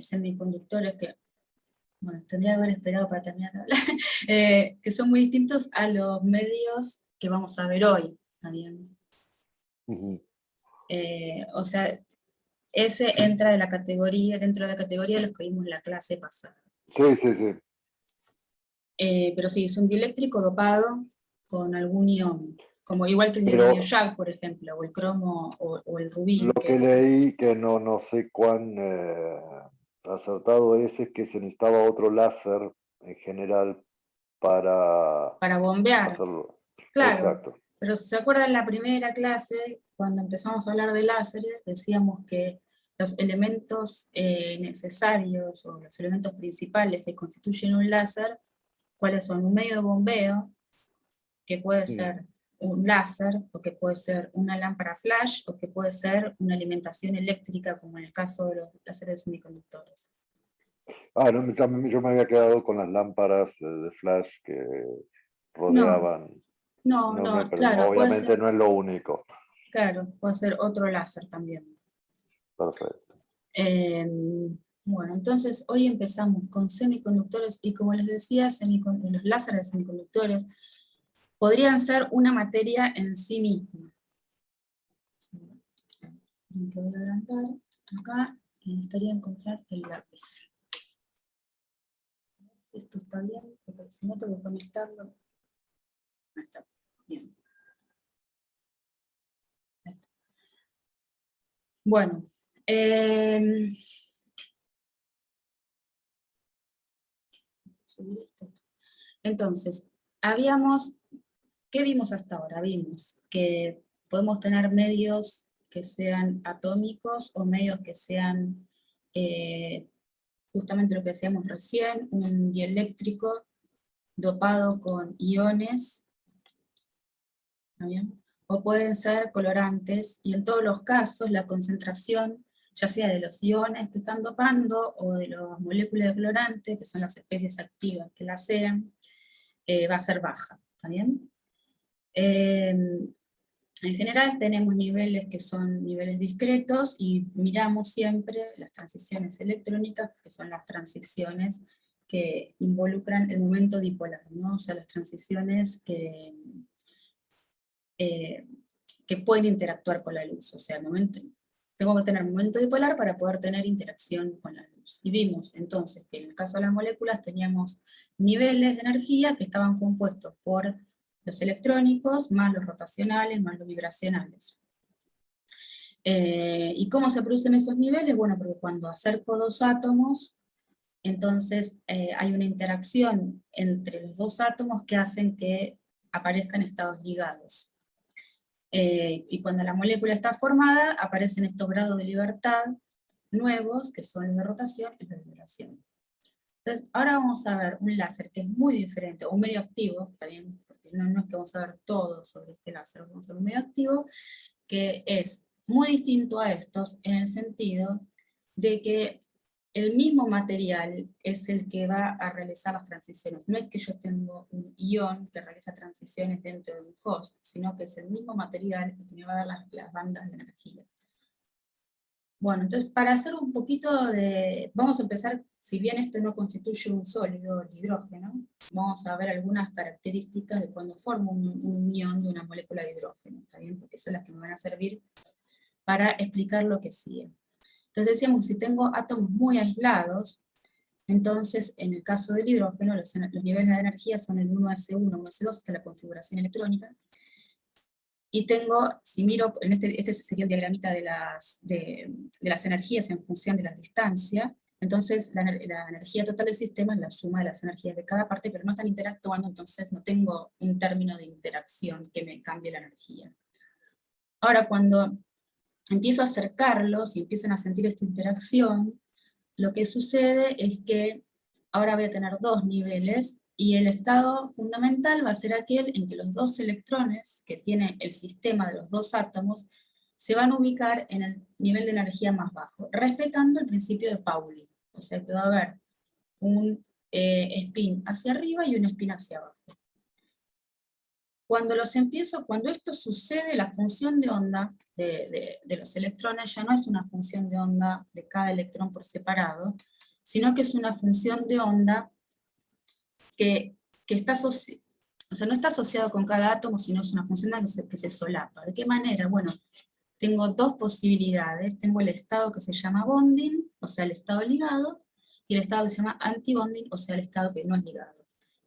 semiconductores que, bueno, tendría que haber esperado para terminar de hablar, que son muy distintos a los medios que vamos a ver hoy, ¿está bien? O sea, ese entra dentro de la categoría de los que vimos en la clase pasada. Sí, sí, sí. Pero sí, es un dieléctrico dopado con algún ion, como igual que el Pero neodimio Jack, por ejemplo, o el cromo o el rubí. lo que leí, que no sé cuán acertado es que se necesitaba otro láser en general para bombear, hacerlo. claro. Exacto. Pero si se acuerdan en la primera clase, cuando empezamos a hablar de láseres, decíamos que los elementos necesarios o los elementos principales que constituyen un láser, ¿cuáles son? Un medio de bombeo, que puede ser un láser, o que puede ser una lámpara flash, o que puede ser una alimentación eléctrica, como en el caso de los láseres semiconductores. Ah, no, yo me había quedado con las lámparas de flash que rodeaban. No, Pero claro, puede obviamente ser, no es lo único. claro, puede ser otro láser también. Perfecto. Bueno, entonces hoy empezamos con semiconductores, y como les decía, los láseres de semiconductores podrían ser una materia en sí misma. Que voy a adelantar acá y necesitaría encontrar el lápiz. A ver si esto está bien, porque si no tengo que conectarlo. Ahí está, bien. Ahí está. Bueno, entonces, ¿qué vimos hasta ahora? Vimos que podemos tener medios que sean atómicos o medios que sean justamente lo que decíamos recién, un dieléctrico dopado con iones, ¿está bien? O pueden ser colorantes, y en todos los casos la concentración, ya sea de los iones que están dopando o de las moléculas de colorante, que son las especies activas que la sean, va a ser baja, ¿está bien? En general tenemos niveles que son niveles discretos, y miramos siempre las transiciones electrónicas, que son las transiciones que involucran el momento dipolar, ¿no? O sea, las transiciones que pueden interactuar con la luz. O sea, tengo que tener momento dipolar para poder tener interacción con la luz. Y vimos entonces que en el caso de las moléculas teníamos niveles de energía que estaban compuestos por los electrónicos, más los rotacionales, más los vibracionales. ¿Y cómo se producen esos niveles? Bueno, porque cuando acerco dos átomos, entonces hay una interacción entre los dos átomos que hacen que aparezcan estados ligados. Y cuando la molécula está formada, aparecen estos grados de libertad nuevos, que son los de rotación y los de vibración. Entonces, ahora vamos a ver un láser que es muy diferente, o un medio activo, también, porque no es que vamos a ver todo sobre este láser, vamos a ver un medio activo, que es muy distinto a estos, en el sentido de que el mismo material es el que va a realizar las transiciones. No es que yo tengo un ion que realiza transiciones dentro de un host, sino que es el mismo material que me va a dar las bandas de energía. Bueno, entonces para hacer un poquito de... Vamos a empezar, si bien esto no constituye un sólido, el hidrógeno, vamos a ver algunas características de cuando formo un ion de una molécula de hidrógeno, ¿está bien? Porque son las que me van a servir para explicar lo que sigue. Entonces decíamos, si tengo átomos muy aislados, entonces en el caso del hidrógeno, los niveles de energía son el 1s1, 1s2, hasta la configuración electrónica. Y tengo, si miro, este sería el diagramita de las energías en función de la distancia. Entonces la energía total del sistema es la suma de las energías de cada parte, pero no están interactuando, entonces no tengo un término de interacción que me cambie la energía. Ahora, cuando empiezo a acercarlos y empiezan a sentir esta interacción, lo que sucede es que ahora voy a tener dos niveles, y el estado fundamental va a ser aquel en que los dos electrones que tiene el sistema de los dos átomos se van a ubicar en el nivel de energía más bajo, respetando el principio de Pauli. O sea que va a haber un spin hacia arriba y un spin hacia abajo. Cuando esto sucede, la función de onda de los electrones ya no es una función de onda de cada electrón por separado, sino que es una función de onda que está asociada, o sea, no está asociado con cada átomo, sino es una función que se solapa. ¿De qué manera? Bueno, tengo dos posibilidades. Tengo el estado que se llama bonding, o sea, el estado ligado, y el estado que se llama antibonding, o sea, el estado que no es ligado.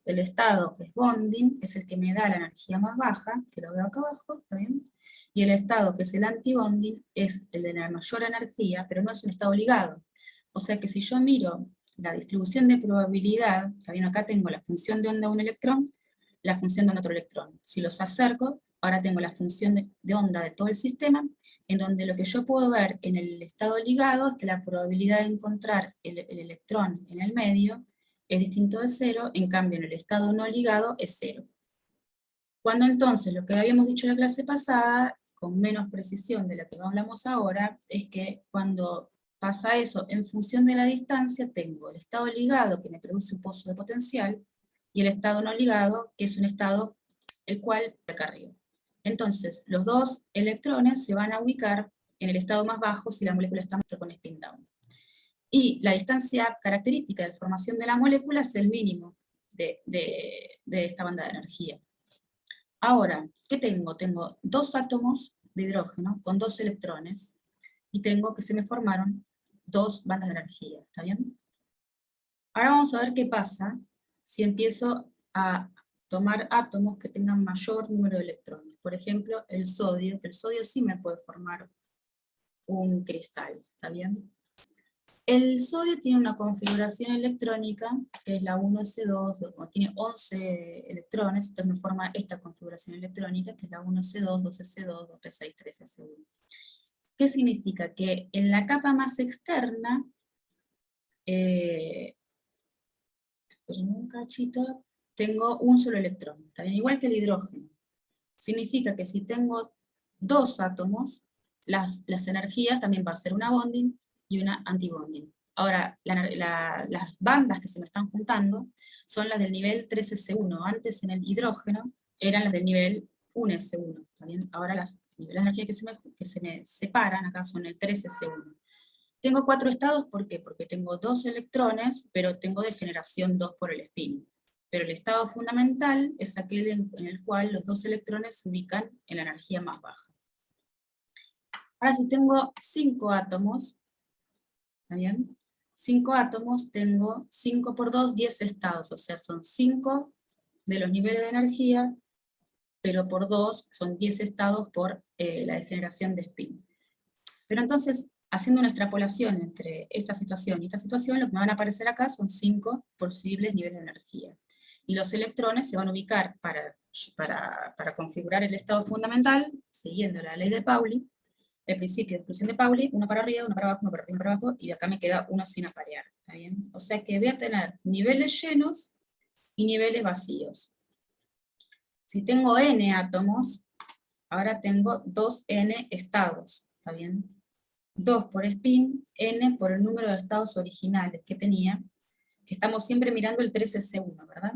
El estado que es bonding es el que me da la energía más baja, que lo veo acá abajo, ¿está bien? Y el estado que es el antibonding es el de la mayor energía, pero no es un estado ligado. O sea que si yo miro la distribución de probabilidad, ¿está bien? Acá tengo la función de onda de un electrón, la función de onda de otro electrón. Si los acerco, ahora tengo la función de onda de todo el sistema, en donde lo que yo puedo ver en el estado ligado es que la probabilidad de encontrar el electrón en el medio es distinto de cero, en cambio en el estado no ligado es cero. Cuando entonces, lo que habíamos dicho en la clase pasada, con menos precisión de lo que hablamos ahora, es que cuando pasa eso, en función de la distancia, tengo el estado ligado, que me produce un pozo de potencial, y el estado no ligado, que es un estado el cual de acá arriba. Entonces, los dos electrones se van a ubicar en el estado más bajo si la molécula está con spin down. Y la distancia característica de formación de la molécula es el mínimo de esta banda de energía. Ahora, ¿qué tengo? Tengo dos átomos de hidrógeno con dos electrones, y tengo que se me formaron dos bandas de energía, ¿está bien? Ahora vamos a ver qué pasa si empiezo a tomar átomos que tengan mayor número de electrones. Por ejemplo, el sodio sí me puede formar un cristal, ¿está bien? El sodio tiene una configuración electrónica, que es la 1s2, tiene 11 electrones, entonces me forma esta configuración electrónica, que es la 1s2, 2s2, 2p6, 3s1. ¿Qué significa? Que en la capa más externa, un cachito, tengo un solo electrón, ¿está bien? Igual que el hidrógeno. Significa que si tengo dos átomos, las energías también va a ser una bonding y una antibonding. Ahora, las bandas que se me están juntando son las del nivel 3s1. Antes en el hidrógeno eran las del nivel 1s1. ¿También? Ahora las niveles de energía que se me separan acá son el 3s1. Tengo cuatro estados, ¿por qué? Porque tengo dos electrones, pero tengo de generación 2 por el spin. Pero el estado fundamental es aquel en el cual los dos electrones se ubican en la energía más baja. Ahora, si tengo 5 átomos, ¿está bien? 5 átomos, tengo 5 por 2, 10 estados, o sea, son 5 de los niveles de energía, pero por 2 son 10 estados por la degeneración de spin. Pero entonces, haciendo una extrapolación entre esta situación y esta situación, lo que me van a aparecer acá son 5 posibles niveles de energía. Y los electrones se van a ubicar para configurar el estado fundamental, siguiendo la ley de Pauli, el principio de exclusión de Pauli, uno para arriba, uno para abajo, uno para arriba, uno para abajo, y de acá me queda uno sin aparear, ¿está bien? O sea que voy a tener niveles llenos y niveles vacíos. Si tengo n átomos, ahora tengo 2n estados, ¿está bien? 2 por spin, n por el número de estados originales que tenía, que estamos siempre mirando el 3s1, ¿verdad?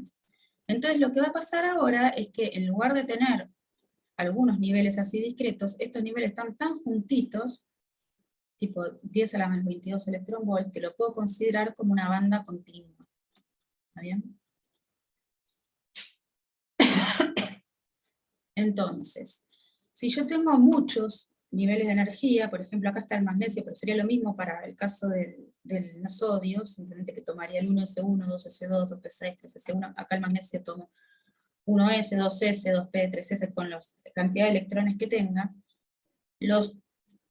Entonces lo que va a pasar ahora es que en lugar de tener algunos niveles así discretos, estos niveles están tan juntitos, tipo 10 a la menos 22 electronvolt, que lo puedo considerar como una banda continua. ¿Está bien? Entonces, si yo tengo muchos niveles de energía, por ejemplo acá está el magnesio, pero sería lo mismo para el caso del sodio, simplemente que tomaría el 1s1, 2s2, 2p6, 3s1, acá el magnesio tomo 1s, 2s, 2p, 3s con la cantidad de electrones que tenga. Los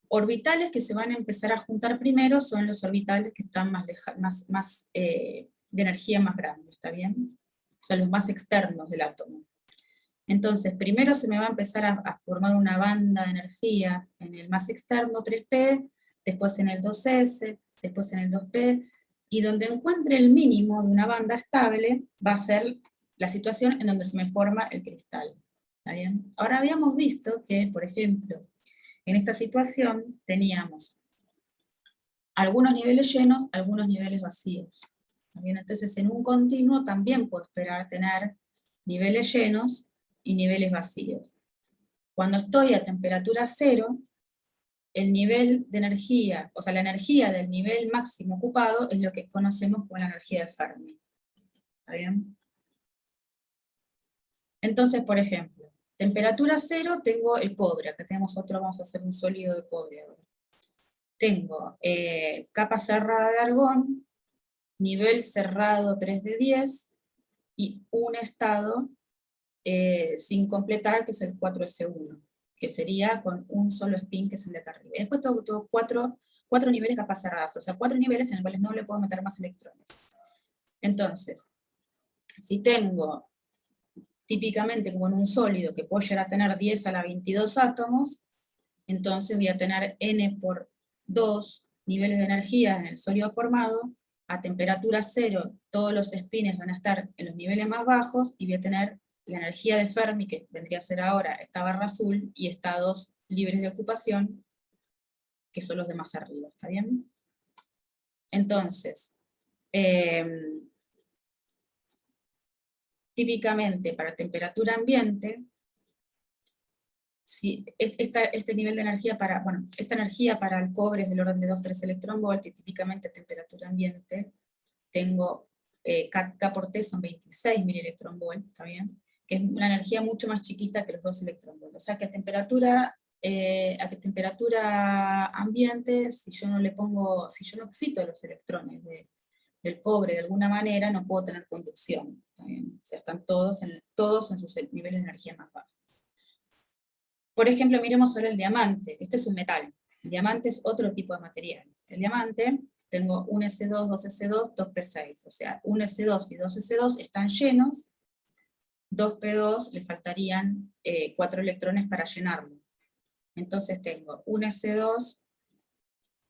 orbitales que se van a empezar a juntar primero son los orbitales que están de energía más grande, ¿está bien? Son los más externos del átomo. Entonces, primero se me va a empezar a formar una banda de energía en el más externo, 3p, después en el 2s, después en el 2p, y donde encuentre el mínimo de una banda estable, va a ser la situación en donde se me forma el cristal. ¿Está bien? Ahora habíamos visto que, por ejemplo, en esta situación teníamos algunos niveles llenos, algunos niveles vacíos. ¿Está bien? Entonces, en un continuo también puedo esperar tener niveles llenos y niveles vacíos. Cuando estoy a temperatura cero, el nivel de energía, o sea, la energía del nivel máximo ocupado es lo que conocemos como la energía de Fermi. ¿Está bien? Entonces, por ejemplo, temperatura cero tengo el cobre, acá tenemos otro, vamos a hacer un sólido de cobre ahora. Tengo capa cerrada de argón, nivel cerrado 3 de 10, y un estado sin completar, que es el 4S1, que sería con un solo spin, que es el de acá arriba. Y después tengo cuatro niveles capas cerradas, o sea, 4 niveles en los cuales no le puedo meter más electrones. Entonces, si tengo típicamente como en un sólido que puedo llegar a tener 10 a la 22 átomos, entonces voy a tener n por 2 niveles de energía en el sólido formado. A temperatura cero todos los spins van a estar en los niveles más bajos, y voy a tener la energía de Fermi, que vendría a ser ahora esta barra azul, y estados libres de ocupación, que son los de más arriba, ¿está bien? Entonces, típicamente para temperatura ambiente, si este nivel de energía para, bueno, esta energía para el cobre es del orden de 2-3 electronvolts, y típicamente a temperatura ambiente tengo K por T son 26 milielectronvolts, ¿está bien? Que es una energía mucho más chiquita que los 2 electronvolts. O sea que a temperatura ambiente, si yo no excito los electrones del cobre de alguna manera, no puedo tener conducción, ¿está bien? O sea, están todos en sus niveles de energía más bajos. Por ejemplo, miremos ahora el diamante. Este es un metal. El diamante es otro tipo de material. El diamante, tengo un S2, 2S2, 2P6. O sea, un S2 y 2S2 están llenos, 2P2 le faltarían 4 electrones para llenarlo. Entonces tengo un S2,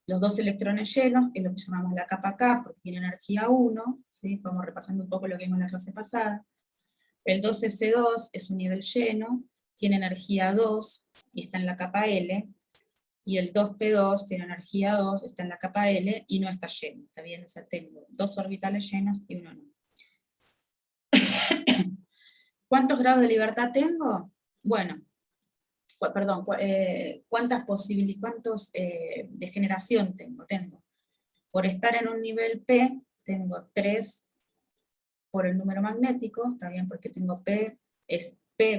los 2 electrones llenos, que es lo que llamamos la capa K, porque tiene energía 1, ¿sí? Vamos repasando un poco lo que vimos en la clase pasada. El 2S2 es un nivel lleno, tiene energía 2 y está en la capa L, y el 2P2 tiene energía 2, está en la capa L y no está lleno, ¿está bien? O sea, tengo 2 orbitales llenos y uno no. ¿Cuántos grados de libertad tengo? Bueno, perdón, ¿cuántos de generación tengo? Por estar en un nivel P, tengo 3 por el número magnético, está bien, porque tengo P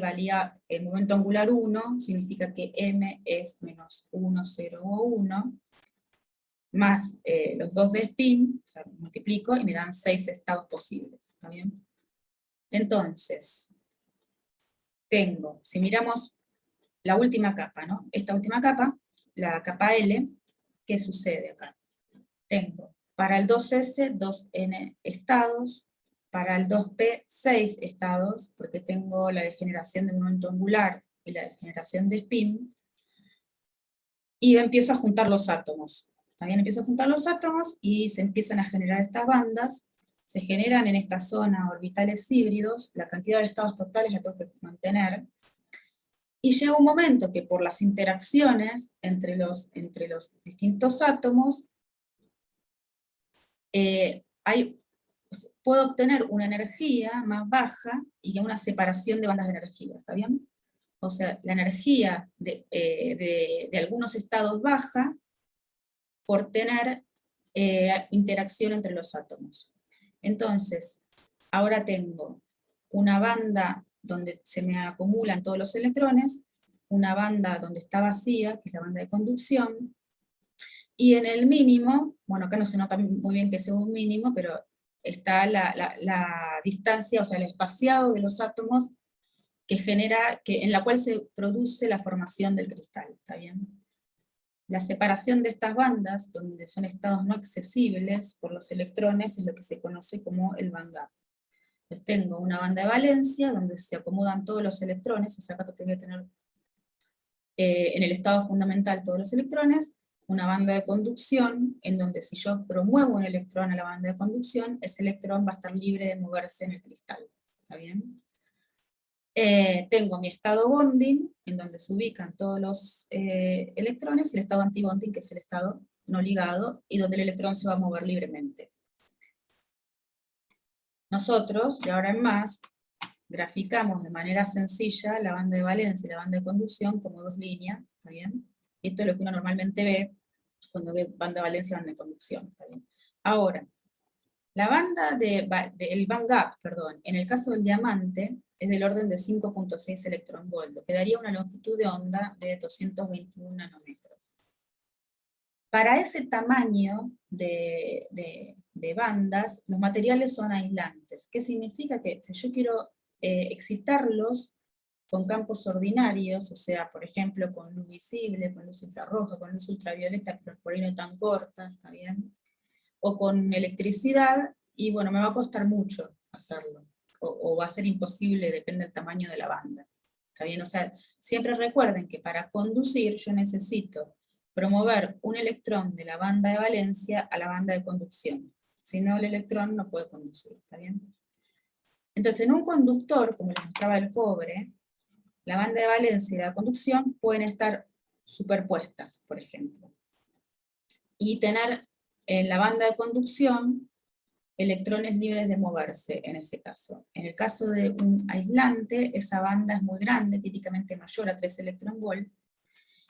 valía el momento angular 1, significa que M es menos 1, 0 o 1, más los 2 de spin, o sea, multiplico y me dan 6 estados posibles, ¿está bien? Entonces, tengo, si miramos la última capa, ¿no? Esta última capa, la capa L, ¿qué sucede acá? Tengo para el 2S, 2N estados, para el 2P, 6 estados, porque tengo la degeneración de momento angular y la degeneración de spin, y empiezo a juntar los átomos. También empiezo a juntar los átomos y se empiezan a generar estas bandas, se generan en esta zona orbitales híbridos, la cantidad de estados totales la tengo que mantener, y llega un momento que por las interacciones entre los distintos átomos, puedo obtener una energía más baja y una separación de bandas de energía, ¿está bien? O sea, la energía de algunos estados baja por tener interacción entre los átomos. Entonces, ahora tengo una banda donde se me acumulan todos los electrones, una banda donde está vacía, que es la banda de conducción, y en el mínimo, bueno, acá no se nota muy bien que sea un mínimo, pero está la distancia, o sea, el espaciado de los átomos en la cual se produce la formación del cristal, ¿está bien? La separación de estas bandas, donde son estados no accesibles por los electrones, es lo que se conoce como el band gap. Entonces tengo una banda de valencia, donde se acomodan todos los electrones, o sea, acá te voy a tener en el estado fundamental todos los electrones, una banda de conducción, en donde si yo promuevo un electrón a la banda de conducción, ese electrón va a estar libre de moverse en el cristal, ¿está bien? Tengo mi estado bonding, en donde se ubican todos los electrones, y el estado antibonding, que es el estado no ligado, y donde el electrón se va a mover libremente. Nosotros, de ahora en más, graficamos de manera sencilla la banda de valencia y la banda de conducción como dos líneas, ¿está bien? Y esto es lo que uno normalmente ve cuando ve banda de valencia y banda de conducción, ¿está bien? Ahora, la banda el band gap, perdón, en el caso del diamante, es del orden de 5.6 electronvolt, lo que daría una longitud de onda de 221 nanómetros. Para ese tamaño de bandas, los materiales son aislantes. ¿Qué significa? Que si yo quiero excitarlos con campos ordinarios, o sea, por ejemplo, con luz visible, con luz infrarroja, con luz ultravioleta, pero por ahí no tan corta, ¿está bien? O con electricidad, y bueno, me va a costar mucho hacerlo, o va a ser imposible, depende del tamaño de la banda. ¿Está bien? O sea, siempre recuerden que para conducir yo necesito promover un electrón de la banda de valencia a la banda de conducción. Si no, el electrón no puede conducir, ¿está bien? Entonces, en un conductor, como les mostraba el cobre, la banda de valencia y la conducción pueden estar superpuestas, por ejemplo. Y tener en la banda de conducción electrones libres de moverse, en ese caso. En el caso de un aislante, esa banda es muy grande, típicamente mayor a 3 electronvolt,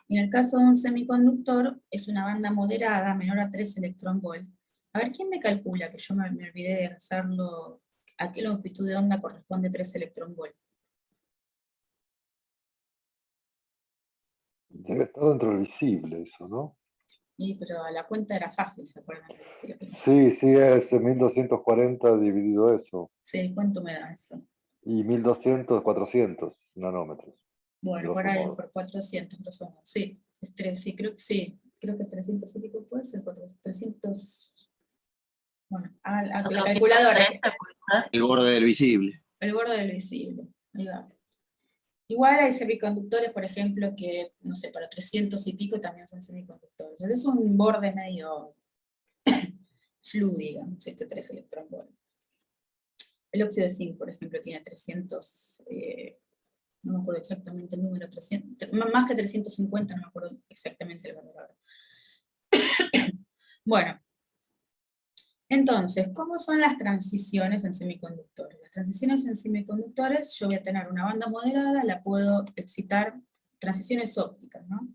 y en el caso de un semiconductor, es una banda moderada, menor a 3 electronvolt. A ver, ¿quién me calcula? Que yo me olvidé de hacerlo, ¿a qué longitud de onda corresponde 3 electronvolt? Debe estar dentro del visible eso, ¿no? Pero la cuenta era fácil, ¿se acuerdan? Sí, es 1240 dividido eso. Sí, ¿cuánto me da eso? Y 1200, 400 nanómetros. Bueno, por ahí, por 400 personas. Sí, sí, creo que sí. Creo que es 300 y pico, puede ser 300. Bueno, a la calculadora. El borde del visible. El borde del visible. Ahí va. Igual hay semiconductores, por ejemplo, que, no sé, para 300 y pico también son semiconductores. Entonces es un borde medio flu, digamos, este 3 electronvolt. El óxido de zinc, por ejemplo, tiene 300, no me acuerdo exactamente el número, 300, más que 350, no me acuerdo exactamente el valor ahora. Bueno, entonces, ¿cómo son las transiciones en semiconductores? Las transiciones en semiconductores, yo voy a tener una banda moderada, la puedo excitar, transiciones ópticas, ¿no?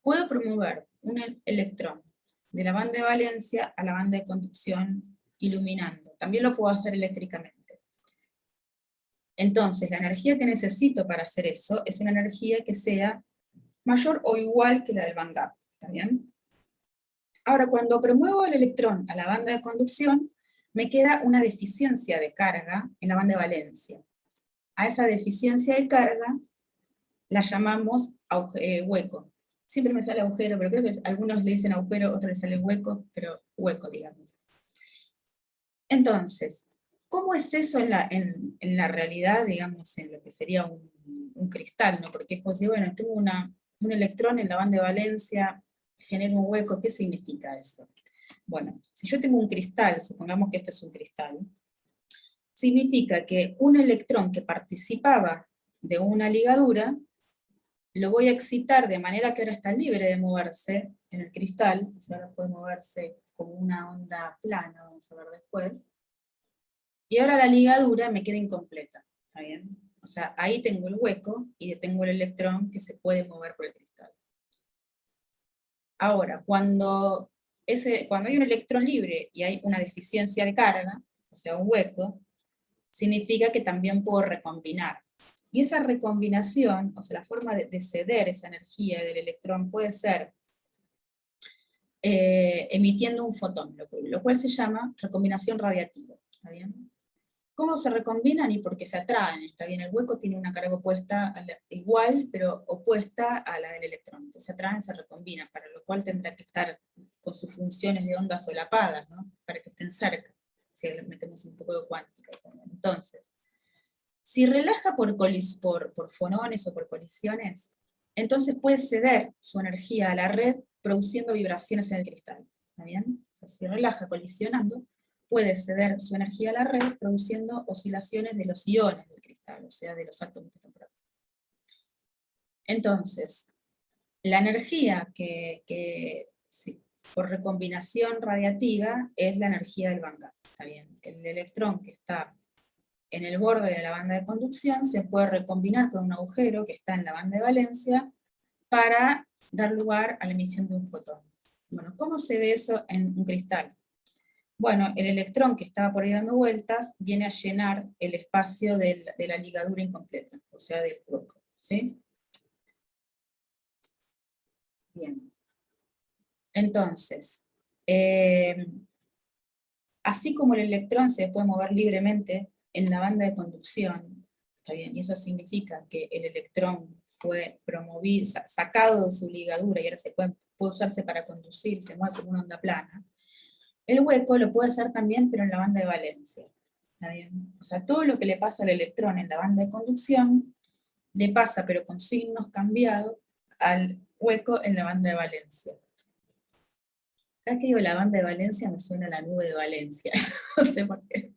Puedo promover un electrón de la banda de valencia a la banda de conducción iluminando. También lo puedo hacer eléctricamente. Entonces, la energía que necesito para hacer eso es una energía que sea mayor o igual que la del band gap, ¿está bien? Ahora, cuando promuevo el electrón a la banda de conducción, me queda una deficiencia de carga en la banda de valencia. A esa deficiencia de carga la llamamos hueco. Siempre me sale agujero, pero creo que algunos le dicen agujero, otros le sale hueco, pero hueco, digamos. Entonces, ¿cómo es eso en la realidad, digamos, en lo que sería un cristal, ¿no? Porque es como si, bueno, tengo un electrón en la banda de valencia, genera un hueco, ¿qué significa eso? Bueno, si yo tengo un cristal, supongamos que esto es un cristal, significa que un electrón que participaba de una ligadura, lo voy a excitar de manera que ahora está libre de moverse en el cristal, o sea, ahora puede moverse como una onda plana, vamos a ver después, y ahora la ligadura me queda incompleta, ¿está bien? O sea, ahí tengo el hueco y tengo el electrón que se puede mover por el cristal. Ahora, cuando hay un electrón libre y hay una deficiencia de carga, o sea, un hueco, significa que también puedo recombinar. Y esa recombinación, o sea, la forma de ceder esa energía del electrón puede ser emitiendo un fotón, lo cual se llama recombinación radiativa, ¿está bien? ¿Cómo se recombinan? Y porque se atraen, ¿está bien? El hueco tiene una carga opuesta, igual, pero opuesta a la del electrón. Entonces se atraen, se recombinan, para lo cual tendrá que estar con sus funciones de ondas solapadas, ¿no? Para que estén cerca, si le metemos un poco de cuántica también. Entonces, si relaja por fonones o por colisiones, entonces puede ceder su energía a la red produciendo vibraciones en el cristal, ¿está bien? O sea, si relaja colisionando, puede ceder su energía a la red produciendo oscilaciones de los iones del cristal, o sea, de los átomos que están por acá. Entonces, la energía sí, por recombinación radiativa es la energía del band gap, ¿está bien? El electrón que está en el borde de la banda de conducción se puede recombinar con un agujero que está en la banda de valencia para dar lugar a la emisión de un fotón. Bueno, ¿cómo se ve eso en un cristal? Bueno, el electrón que estaba por ahí dando vueltas viene a llenar el espacio de la ligadura incompleta, o sea, del hueco, ¿sí? Bien. Entonces, así como el electrón se puede mover libremente en la banda de conducción, ¿está bien? Y eso significa que el electrón fue promovido, sacado de su ligadura y ahora puede usarse para conducir, se mueve como una onda plana. El hueco lo puede hacer también, pero en la banda de valencia. ¿Está bien? O sea, todo lo que le pasa al electrón en la banda de conducción, le pasa, pero con signos cambiados, al hueco en la banda de valencia. Cada vez que digo la banda de Valencia me suena la nube de Valencia. No sé por qué.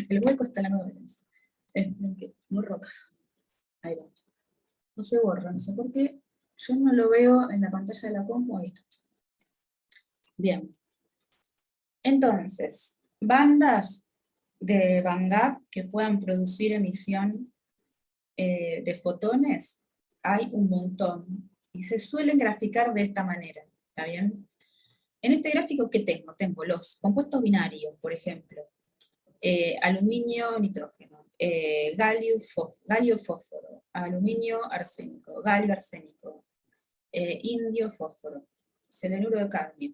El hueco está en la nube de Valencia. Es muy roca. Ahí va. No se borra, no sé por qué. Yo no lo veo en la pantalla de la compu. Ahí está. Bien. Entonces, bandas de Van Gogh que puedan producir emisión de fotones, hay un montón. Y se suelen graficar de esta manera. ¿Está bien? En este gráfico, ¿qué tengo? Tengo los compuestos binarios, por ejemplo, aluminio, nitrógeno, galio, fósforo, aluminio, arsénico, galio, arsénico, indio, fósforo, selenuro de cadmio,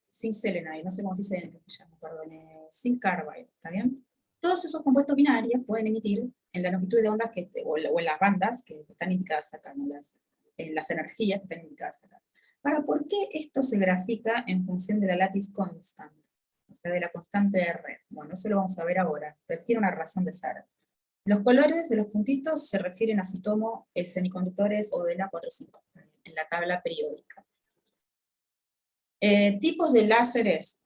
zinc selenide, no sé cómo se dice en castellano, perdón, zinc carbide, ¿está bien? Todos esos compuestos binarios pueden emitir en la longitud de ondas o en las bandas que están indicadas acá, ¿no? En las energías que están indicadas acá. Ahora, ¿por qué esto se grafica en función de la lattice constant? O sea, de la constante de red. Bueno, eso lo vamos a ver ahora, pero tiene una razón de ser. Los colores de los puntitos se refieren a si tomo semiconductores o de la 450 en la tabla periódica. Tipos de láseres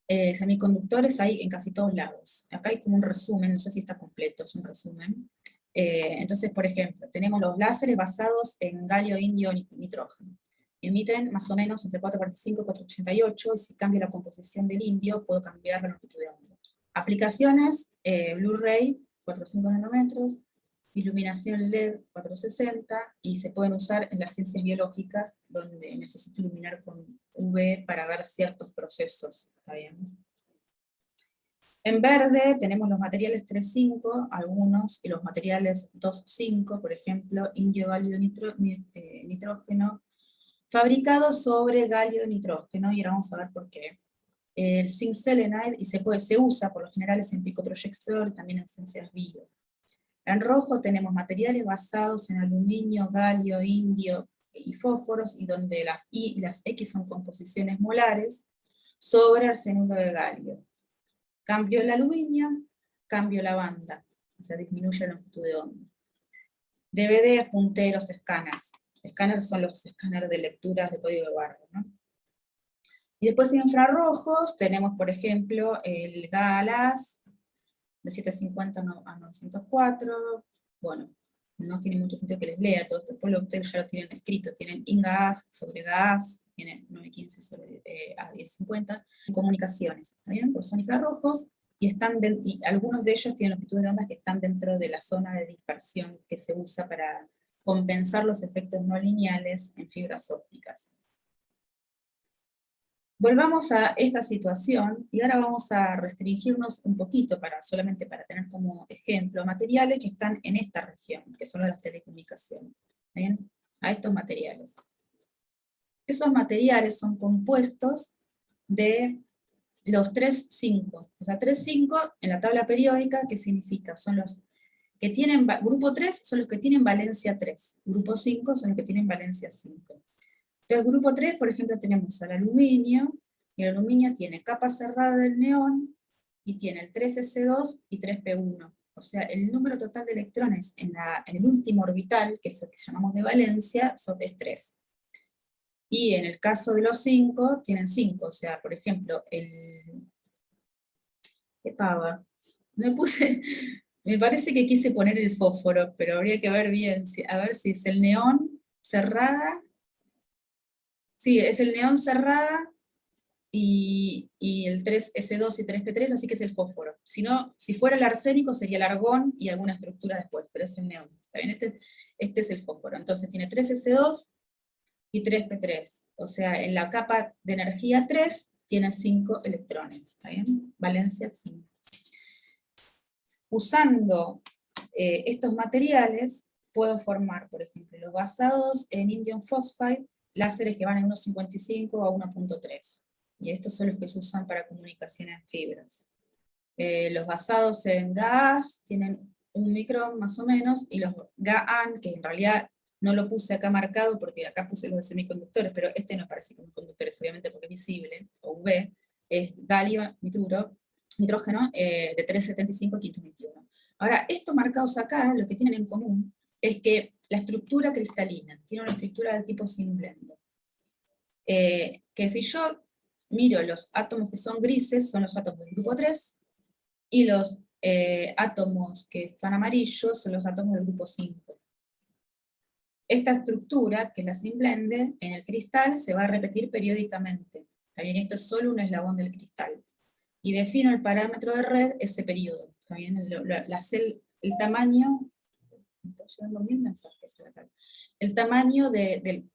semiconductores hay en casi todos lados. Acá hay como un resumen, no sé si está completo, es un resumen. Entonces, por ejemplo, tenemos los láseres basados en galio, indio, nitrógeno. Emiten más o menos entre 445 y 488, y si cambio la composición del indio, puedo cambiar la longitud de onda. Aplicaciones, Blu-ray, 405 nanómetros, iluminación LED 460, y se pueden usar en las ciencias biológicas, donde necesito iluminar con UV para ver ciertos procesos. ¿Está bien? En verde tenemos los materiales 3,5, algunos, y los materiales 2,5, por ejemplo, indio, galio, nitrógeno, fabricados sobre galio, nitrógeno, y ahora vamos a ver por qué. El zinc selenide, y se usa por lo general en picoproyector, también en ciencias bio. En rojo tenemos materiales basados en aluminio, galio, indio y fósforos, y donde las I y las X son composiciones molares, sobre arsenuro de galio. Cambio el aluminio, cambio la banda, o sea, disminuye la longitud de onda. DVD, punteros, escáneres. Escáneres son los escáneres de lecturas de código de barra, ¿no? Y después en infrarrojos tenemos, por ejemplo, el GALAS, de 750 a 904, bueno, no tiene mucho sentido que les lea todo esto, después ustedes ya lo tienen escrito, tienen INGAS sobre GAS, tienen 915 sobre A1050, comunicaciones, ¿está bien? Pues son infrarrojos, y algunos de ellos tienen longitudes de ondas que están dentro de la zona de dispersión que se usa para compensar los efectos no lineales en fibras ópticas. Volvamos a esta situación, y ahora vamos a restringirnos un poquito, solamente para tener como ejemplo, materiales que están en esta región, que son las telecomunicaciones. ¿Bien? A estos materiales. Esos materiales son compuestos de los 3,5. O sea, 3,5 en la tabla periódica, ¿qué significa? Son los que tienen, grupo 3 son los que tienen valencia 3, grupo 5 son los que tienen valencia 5. Entonces, grupo 3, por ejemplo, tenemos al aluminio, y el aluminio tiene capa cerrada del neón, y tiene el 3s2 y 3p1. O sea, el número total de electrones en el último orbital, que es el que llamamos de valencia, es 3. Y en el caso de los 5, tienen 5. O sea, por ejemplo, ¿qué pava? Me parece que quise poner el fósforo, pero habría que ver bien, a ver si es el neón cerrada. Sí, es el neón cerrada, y el 3S2 y 3P3, así que es el fósforo. Si no, si fuera el arsénico sería el argón y alguna estructura después, pero es el neón. ¿Está bien? Este es el fósforo. Entonces tiene 3S2 y 3P3. O sea, en la capa de energía 3 tiene 5 electrones. ¿Está bien? Valencia 5. Usando estos materiales, puedo formar, por ejemplo, los basados en indium phosphide, láseres que van en 1.55 a 1.3. Y estos son los que se usan para comunicación en fibras. Los basados en GaAs tienen 1 micrón más o menos, y los GaN, que en realidad no lo puse acá marcado porque acá puse los de semiconductores, pero este no parece semiconductores, obviamente porque es visible, o UV, es galio, nitrógeno, de 375 a 521. Ahora, estos marcados acá, lo que tienen en común, es que la estructura cristalina tiene una estructura del tipo Zinc-Blende. Que si yo miro los átomos que son grises, son los átomos del grupo 3, y los átomos que están amarillos son los átomos del grupo 5. Esta estructura, que es la Zinc-Blende, en el cristal se va a repetir periódicamente. ¿Está bien? Esto es solo un eslabón del cristal. Y defino el parámetro de red ese periodo. ¿Está bien? El tamaño, el tamaño de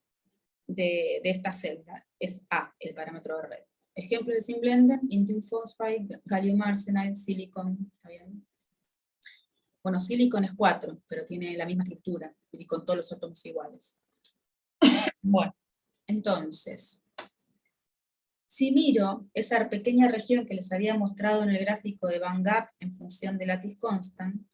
esta celda es A, el parámetro de red. Ejemplo de Zinc-Blende, indium phosphide, gallium arsenide, silicon, ¿está bien? Bueno, silicon es 4, pero tiene la misma estructura, y con todos los átomos iguales. Bueno, entonces, si miro esa pequeña región que les había mostrado en el gráfico de Van Gap en función de lattice constant,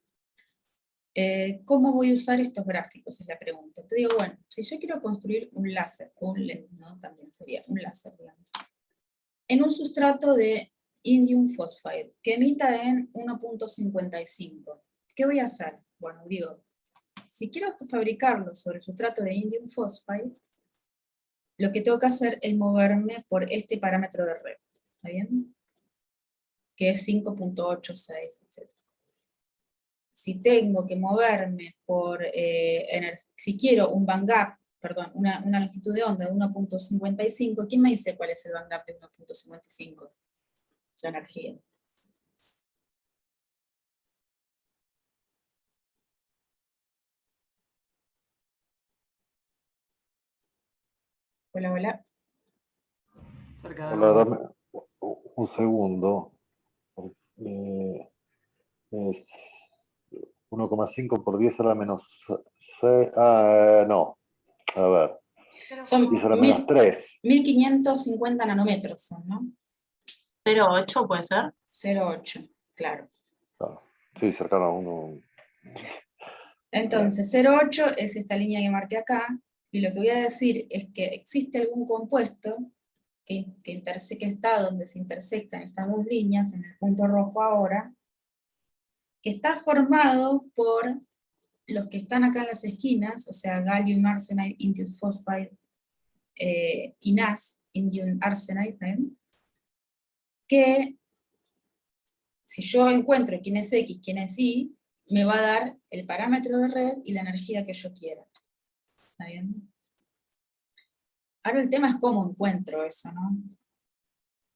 ¿cómo voy a usar estos gráficos? Es la pregunta. Te digo, bueno, si yo quiero construir un láser, o un LED, ¿no? También sería un láser, digamos, en un sustrato de indium phosphide, que emita en 1.55. ¿Qué voy a hacer? Bueno, digo, si quiero fabricarlo sobre el sustrato de indium phosphide, lo que tengo que hacer es moverme por este parámetro de red, ¿está bien? Que es 5.86, etc. Si tengo que moverme por, si quiero un bandgap, perdón, una longitud de onda de 1.55, ¿quién me dice cuál es el bandgap de 1.55? La energía. Hola, hola. Cerca de Hola, uno. dame un segundo. Es 1,5 por 10 a la menos 6. No. A ver. Son 10 a la menos 3. 1550 nanómetros, son, ¿no? 0,8 puede ser. 0,8, claro. Sí, cercano a 1. Entonces, 0,8 es esta línea que marqué acá, y lo que voy a decir es que existe algún compuesto que está donde se intersectan estas dos líneas, en el punto rojo ahora, que está formado por los que están acá en las esquinas, o sea, gallium arsenide, indium phosphide, y NAS, indium arsenide, ¿ven? Que si yo encuentro quién es X, quién es Y, me va a dar el parámetro de red y la energía que yo quiera. ¿Está bien? Ahora el tema es cómo encuentro eso, ¿no?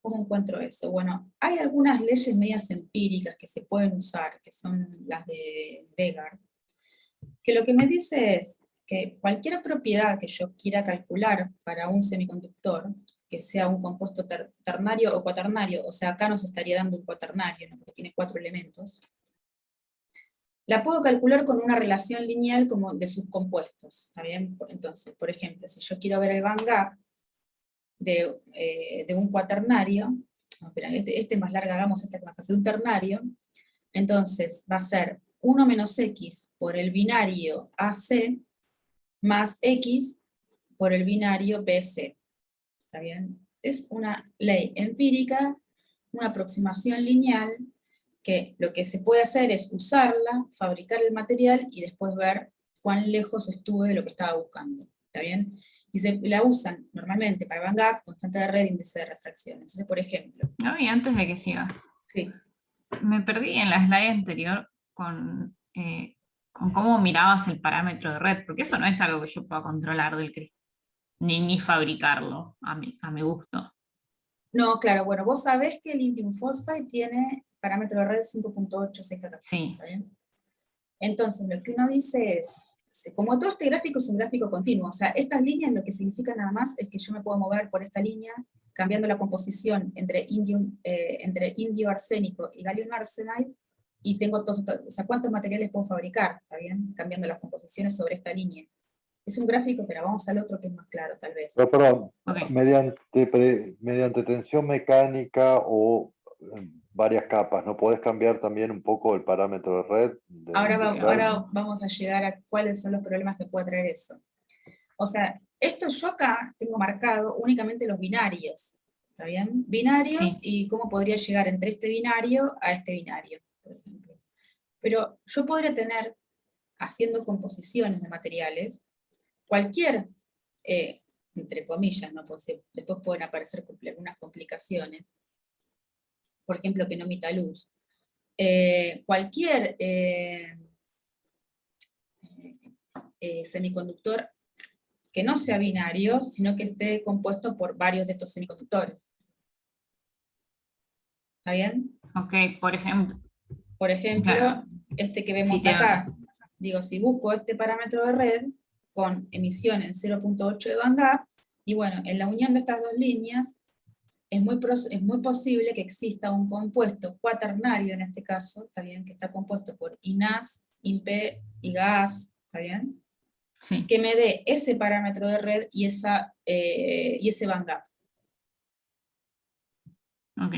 ¿Cómo encuentro eso? Bueno, hay algunas leyes medias empíricas que se pueden usar, que son las de Vegard, que lo que me dice es que cualquier propiedad que yo quiera calcular para un semiconductor, que sea un compuesto ternario o cuaternario, o sea, acá nos estaría dando un cuaternario, ¿no? Porque tiene 4 elementos, la puedo calcular con una relación lineal como de sus compuestos, ¿está bien? Entonces, por ejemplo, si yo quiero ver el band gap de un cuaternario, no, espera, este más largo, hagamos esta que más fácil, de un ternario, entonces va a ser 1 menos x por el binario AC más x por el binario BC. ¿Está bien? Es una ley empírica, una aproximación lineal, que lo que se puede hacer es usarla, fabricar el material y después ver cuán lejos estuve de lo que estaba buscando. ¿Está bien? Y se la usan normalmente para Van Gap, constante de red, índice de refracción. Entonces, por ejemplo. No, y antes de que sigas. Sí. Me perdí en la slide anterior con cómo mirabas el parámetro de red, porque eso no es algo que yo pueda controlar del cristal, ni fabricarlo a mi gusto. No, claro, bueno, vos sabés que el indium phosphide tiene parámetro de red 5.8614, Sí. ¿está bien? Entonces, lo que uno dice es, como todo este gráfico es un gráfico continuo, o sea, estas líneas lo que significan nada más es que yo me puedo mover por esta línea, cambiando la composición entre indio arsénico y gallium arsenide, y tengo todos, o sea, cuántos materiales puedo fabricar, ¿está bien? Cambiando las composiciones sobre esta línea. Es un gráfico, pero vamos al otro que es más claro, tal vez. Pero, perdón, Ok. mediante tensión mecánica o varias capas, ¿no podés cambiar también un poco el parámetro de red? Ahora vamos a llegar a cuáles son los problemas que puede traer eso. O sea, esto yo acá tengo marcado únicamente los binarios, ¿está bien? Binarios Sí. y cómo podría llegar entre este binario a este binario, por ejemplo. Pero yo podría tener, haciendo composiciones de materiales, cualquier, entre comillas, ¿no? Porque después pueden aparecer algunas complicaciones, por ejemplo, que no emita luz. Cualquier semiconductor que no sea binario, sino que esté compuesto por varios de estos semiconductores. ¿Está bien? Ok, por ejemplo. Por ejemplo, Claro. este que vemos Sí, acá. Digo, si busco este parámetro de red con emisión en 0.8 de bandgap, y bueno, en la unión de estas dos líneas, es muy posible que exista un compuesto cuaternario en este caso, ¿está bien? Que está compuesto por INAS, INP y GAAS, ¿está bien? Sí. Que me dé ese parámetro de red y ese bandgap. Ok.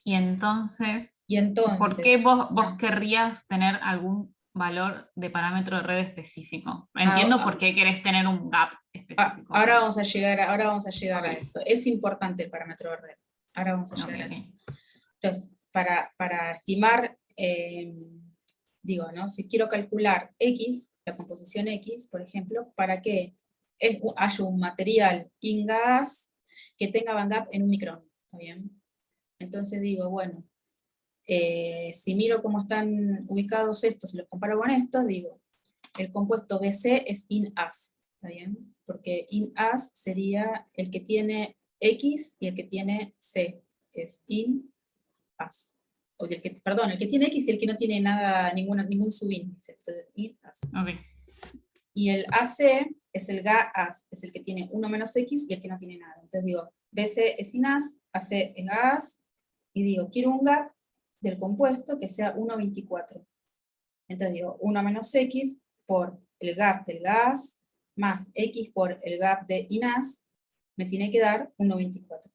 Y entonces, Y entonces, ¿por qué vos querrías tener algún valor de parámetro de red específico? Entiendo por qué querés tener un gap específico. ahora vamos a llegar a eso. Es importante el parámetro de red. Ahora vamos a llegar a eso. Entonces, para estimar, digo, ¿no? Si quiero calcular X, la composición X, por ejemplo, para que haya un material InGaAs que tenga bandgap en 1 micrón, ¿está bien? Entonces digo, bueno, si miro cómo están ubicados estos y los comparo con estos, digo, el compuesto BC es InAs, ¿está bien? Porque InAs sería el que tiene X y el que tiene C, es InAs. O el que, perdón, el que tiene X y el que no tiene nada, ningún subíndice, entonces InAs. Okay. Y el AC es el GAAS, es el que tiene 1 menos X y el que no tiene nada. Entonces digo, BC es InAs, AC es GAAS, y digo, quiero un gap del compuesto que sea 1,24. Entonces digo, 1 menos X por el gap del gas, más X por el gap de INAS, me tiene que dar 1,24.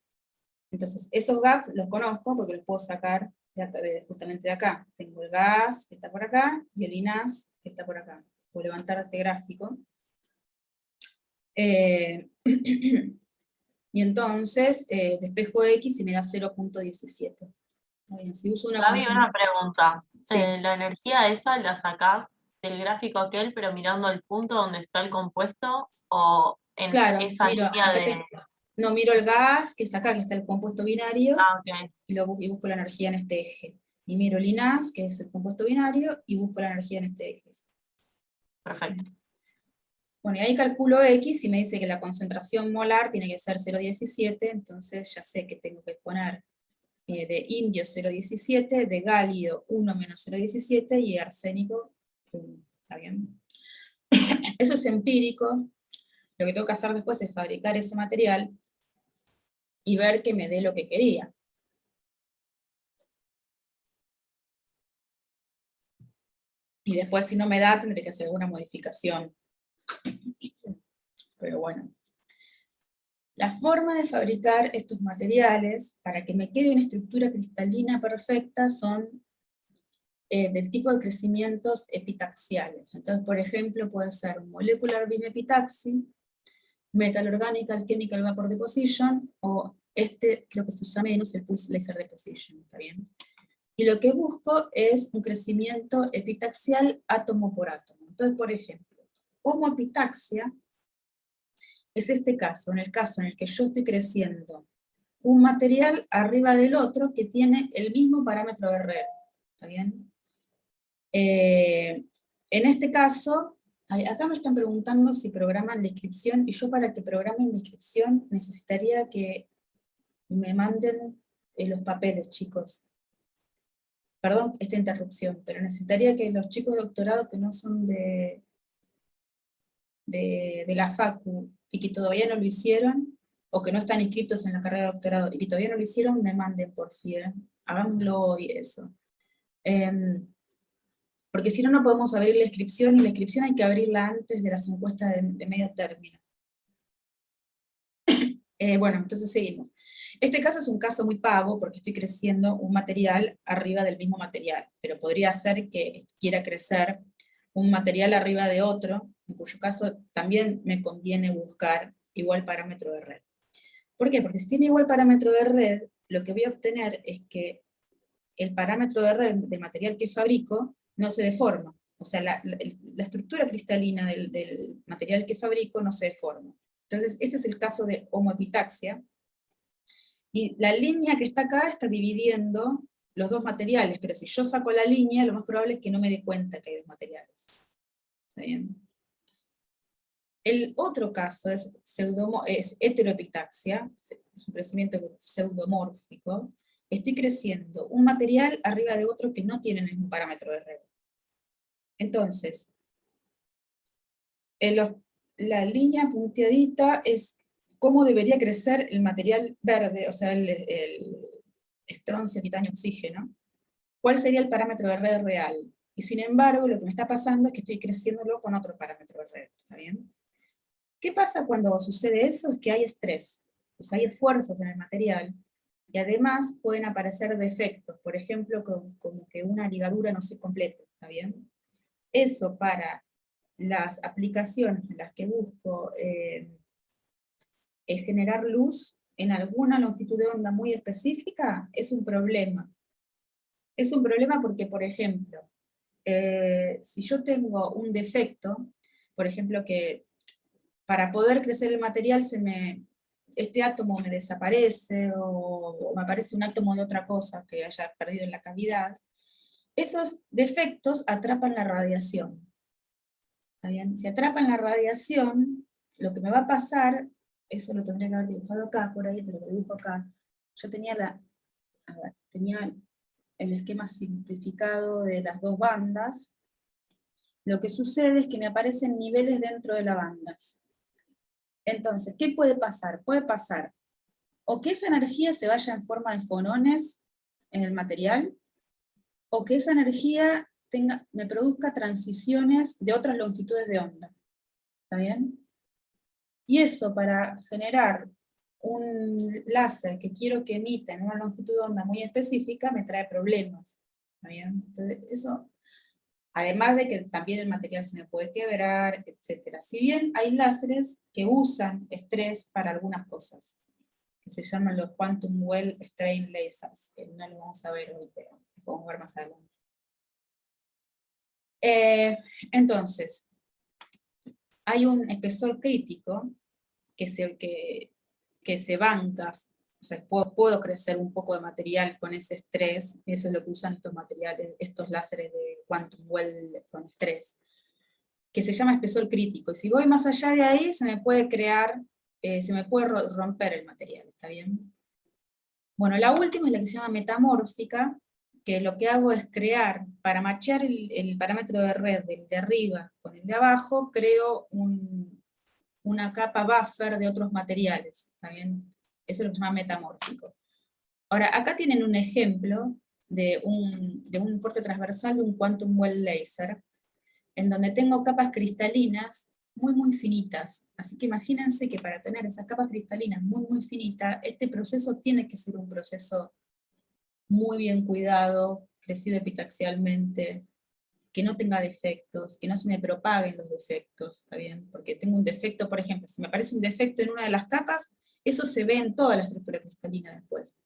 Entonces, esos gaps los conozco porque los puedo sacar justamente de acá. Tengo el gas que está por acá y el INAS que está por acá. Puedo levantar este gráfico. Y entonces despejo X y me da 0.17. Si uso una Gaby, una pregunta. Sí. La energía esa la sacás del gráfico aquel, pero mirando al punto donde está el compuesto, o en Claro, esa miro, línea acá de. no, miro el gas, que es acá, que está el compuesto binario, Ah, ok, y busco la energía en este eje. Y miro el INAS, que es el compuesto binario, y busco la energía en este eje. perfecto. Bueno, y ahí calculo X y me dice que la concentración molar tiene que ser 0,17, entonces ya sé que tengo que poner de indio 0,17, de galio 1 menos 0,17 y arsénico 1. ¿Está bien? Eso es empírico. Lo que tengo que hacer después es fabricar ese material y ver que me dé lo que quería. Y después, si no me da, tendré que hacer alguna modificación. Pero bueno. La forma de fabricar estos materiales, para que me quede una estructura cristalina perfecta, son del tipo de crecimientos epitaxiales. Entonces, por ejemplo, puede ser molecular beam epitaxy, metal organical chemical vapor deposition, o este creo que se usa menos, el pulse laser deposition, ¿está bien? Y lo que busco es un crecimiento epitaxial átomo por átomo. Entonces, por ejemplo, homoepitaxia es este caso, en el caso en el que yo estoy creciendo un material arriba del otro que tiene el mismo parámetro de red, ¿está bien? En este caso, acá me están preguntando si programan la inscripción, y yo para que programen la inscripción necesitaría que me manden los papeles, chicos. Perdón esta interrupción, pero necesitaría que los chicos de doctorado que no son de la Facu y que todavía no lo hicieron, o que no están inscritos en la carrera de doctorado y que todavía no lo hicieron, me manden por fin. Hagámoslo hoy eso. Porque si no, no podemos abrir la inscripción, y la inscripción hay que abrirla antes de las encuestas de medio término. Bueno, entonces seguimos. Este caso es un caso muy pavo, porque estoy creciendo un material arriba del mismo material, pero podría ser que quiera crecer un material arriba de otro, en cuyo caso también me conviene buscar igual parámetro de red. ¿Por qué? Porque si tiene igual parámetro de red, lo que voy a obtener es que el parámetro de red del material que fabrico no se deforma. O sea, la estructura cristalina del material que fabrico no se deforma. Entonces, este es el caso de homoepitaxia. Y la línea que está acá está dividiendo los dos materiales, pero si yo saco la línea, lo más probable es que no me dé cuenta que hay dos materiales. ¿Está bien? El otro caso es heteroepitaxia, es un crecimiento pseudomórfico. Estoy creciendo un material arriba de otro que no tienen el mismo parámetro de red. Entonces, la línea punteadita es cómo debería crecer el material verde, o sea, el estroncio, titanio, oxígeno. ¿Cuál sería el parámetro de red real? Y sin embargo, lo que me está pasando es que estoy creciéndolo con otro parámetro de red, ¿está bien? ¿Qué pasa cuando sucede eso? Es que hay estrés, pues hay esfuerzos en el material, y además pueden aparecer defectos, por ejemplo, como que una ligadura no se complete, ¿está bien? Eso para las aplicaciones en las que busco generar luz en alguna longitud de onda muy específica, es un problema. Es un problema porque, por ejemplo, si yo tengo un defecto, por ejemplo, que para poder crecer el material este átomo me desaparece, o me aparece un átomo de otra cosa que haya perdido en la cavidad, esos defectos atrapan la radiación. ¿Está bien? Si atrapan la radiación, lo que me va a pasar, eso lo tendría que haber dibujado acá, por ahí, pero lo dibujo acá. Yo tenía tenía el esquema simplificado de las dos bandas. Lo que sucede es que me aparecen niveles dentro de la banda. Entonces, ¿qué puede pasar? Puede pasar o que esa energía se vaya en forma de fonones en el material, o que esa energía me produzca transiciones de otras longitudes de onda. ¿Está bien? Y eso, para generar un láser que quiero que emita en una longitud de onda muy específica, me trae problemas. ¿Está bien? Entonces, eso, además de que también el material se me puede quebrar, etc. Si bien hay láseres que usan estrés para algunas cosas, que se llaman los Quantum Well Strain Lasers, que no lo vamos a ver hoy, pero lo podemos ver más adelante. Entonces, hay un espesor crítico que se banca, o sea, puedo crecer un poco de material con ese estrés, y eso es lo que usan estos materiales, estos láseres de Quantum Well con estrés, que se llama espesor crítico, y si voy más allá de ahí, se me puede romper el material, ¿está bien? Bueno, la última es la que se llama metamórfica, que lo que hago es crear, para machear el parámetro de red del de arriba con el de abajo, creo una capa buffer de otros materiales, ¿está bien? Eso es lo que se llama metamórfico. Ahora, acá tienen un ejemplo de un corte transversal de un Quantum Well Laser, en donde tengo capas cristalinas muy, muy finitas. Así que imagínense que para tener esas capas cristalinas muy, muy finitas, este proceso tiene que ser un proceso muy bien cuidado, crecido epitaxialmente, que no tenga defectos, que no se me propaguen los defectos, ¿está bien? Porque tengo un defecto, por ejemplo, si me aparece un defecto en una de las capas, eso se ve en toda la estructura cristalina después.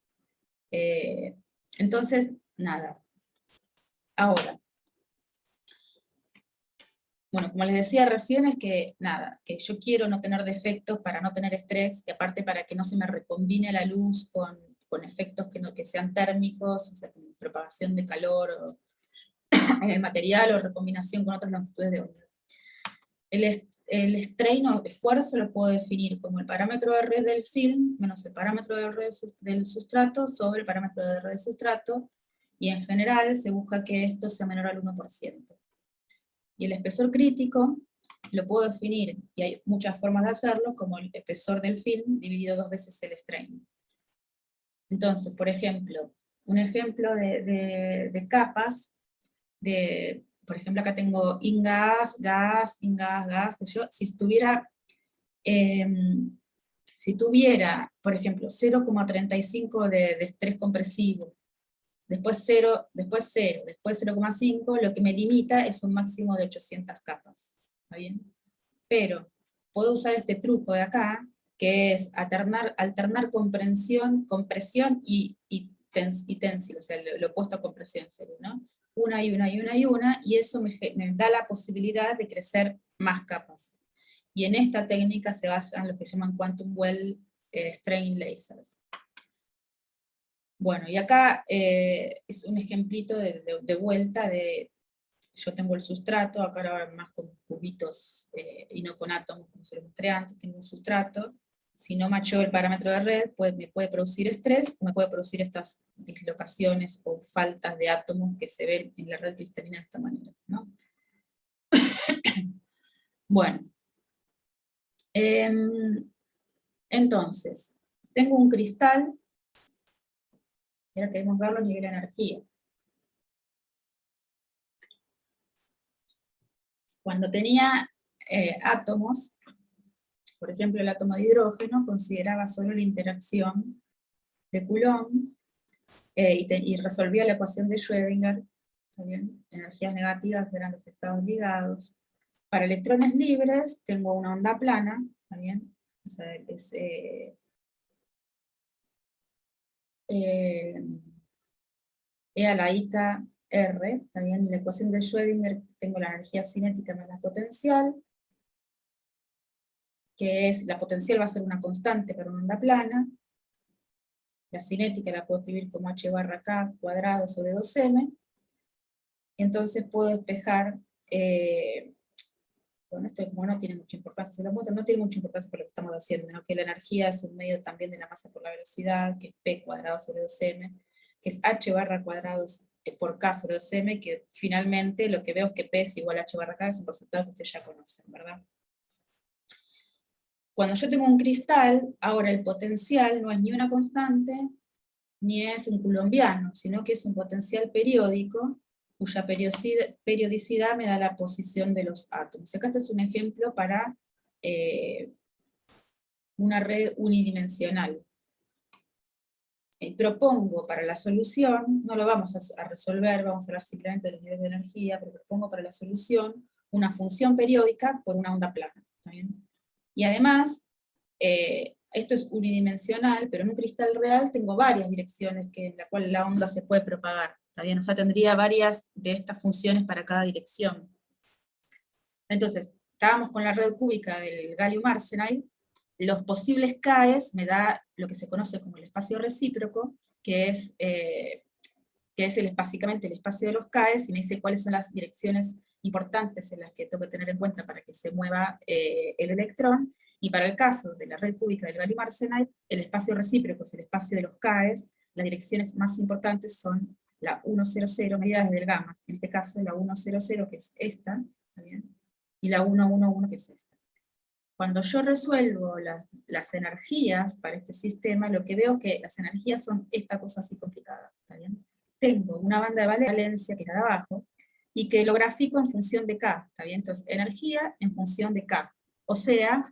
Entonces, nada. Ahora, bueno, como les decía recién, es que nada, que yo quiero no tener defectos para no tener estrés, y aparte para que no se me recombine la luz con efectos que sean térmicos, o sea, con propagación de calor en el material, o recombinación con otras longitudes de onda. el strain o esfuerzo lo puedo definir como el parámetro de red del film menos el parámetro de red del sustrato sobre el parámetro de red del sustrato, y en general se busca que esto sea menor al 1%. Y el espesor crítico lo puedo definir, y hay muchas formas de hacerlo, como el espesor del film dividido 2 veces el strain. Entonces, por ejemplo, un ejemplo de capas, por ejemplo, acá tengo ingas, gas, ingas, gas, que yo, si tuviera, por ejemplo, 0,35 de estrés compresivo, después 0, después 0, después 0,5, lo que me limita es un máximo de 800 capas, ¿está bien? Pero puedo usar este truco de acá, que es alternar compresión y tensilo, o sea, lo opuesto a compresión sería, ¿no? Una y una y una y una, y eso me da la posibilidad de crecer más capas. Y en esta técnica se basan lo que se llaman Quantum Well Strain Lasers. Bueno, y acá es un ejemplito de vuelta de, yo tengo el sustrato, acá ahora más con cubitos y no con átomos, como se lo mostré antes, tengo un sustrato. Si no macheo el parámetro de red, me puede producir estrés, o me puede producir estas dislocaciones o faltas de átomos que se ven en la red cristalina de esta manera, ¿no? Bueno. Entonces, tengo un cristal, y ahora queremos verlo a nivel de energía. Cuando tenía átomos, por ejemplo el átomo de hidrógeno, consideraba solo la interacción de Coulomb, y resolvía la ecuación de Schrödinger, ¿está bien? Energías negativas eran los estados ligados. Para electrones libres tengo una onda plana, ¿está bien? O sea, es E a la ica R, ¿está bien? En la ecuación de Schrödinger tengo la energía cinética más la potencial, que es, la potencial va a ser una constante para una onda plana, la cinética la puedo escribir como h barra k cuadrado sobre 2m, entonces puedo despejar, bueno, esto como no tiene mucha importancia, se lo muestro, no tiene mucha importancia por lo que estamos haciendo, ¿no? Que la energía es un medio también de la masa por la velocidad, que es p cuadrado sobre 2m, que es h barra cuadrado por k sobre 2m, que finalmente lo que veo es que p es igual a h barra k, es un resultado que ustedes ya conocen, ¿verdad? Cuando yo tengo un cristal, ahora el potencial no es ni una constante, ni es un coulombiano, sino que es un potencial periódico, cuya periodicidad me da la posición de los átomos. Acá este es un ejemplo para una red unidimensional. Propongo para la solución, no lo vamos a resolver, vamos a hablar simplemente de los niveles de energía, pero propongo para la solución una función periódica por una onda plana, ¿está bien? Y además, esto es unidimensional, pero en un cristal real tengo varias direcciones en las cuales la onda se puede propagar, ¿está bien? O sea, tendría varias de estas funciones para cada dirección. Entonces, estábamos con la red cúbica del gallium arsenide, los posibles Ks me da lo que se conoce como el espacio recíproco, que es básicamente el espacio de los Ks, y me dice cuáles son las direcciones importantes en las que tengo que tener en cuenta para que se mueva el electrón, y para el caso de la red cúbica del gallium arsenide, el espacio recíproco es el espacio de los Ks, las direcciones más importantes son la 100, medida desde el gamma, en este caso la 100, que es esta, ¿está bien? Y la 111, que es esta. Cuando yo resuelvo las energías para este sistema, lo que veo es que las energías son esta cosa así complicada, ¿está bien? Tengo una banda de valencia, que está de abajo, y que lo grafico en función de K, ¿está bien? Entonces, energía en función de K. O sea,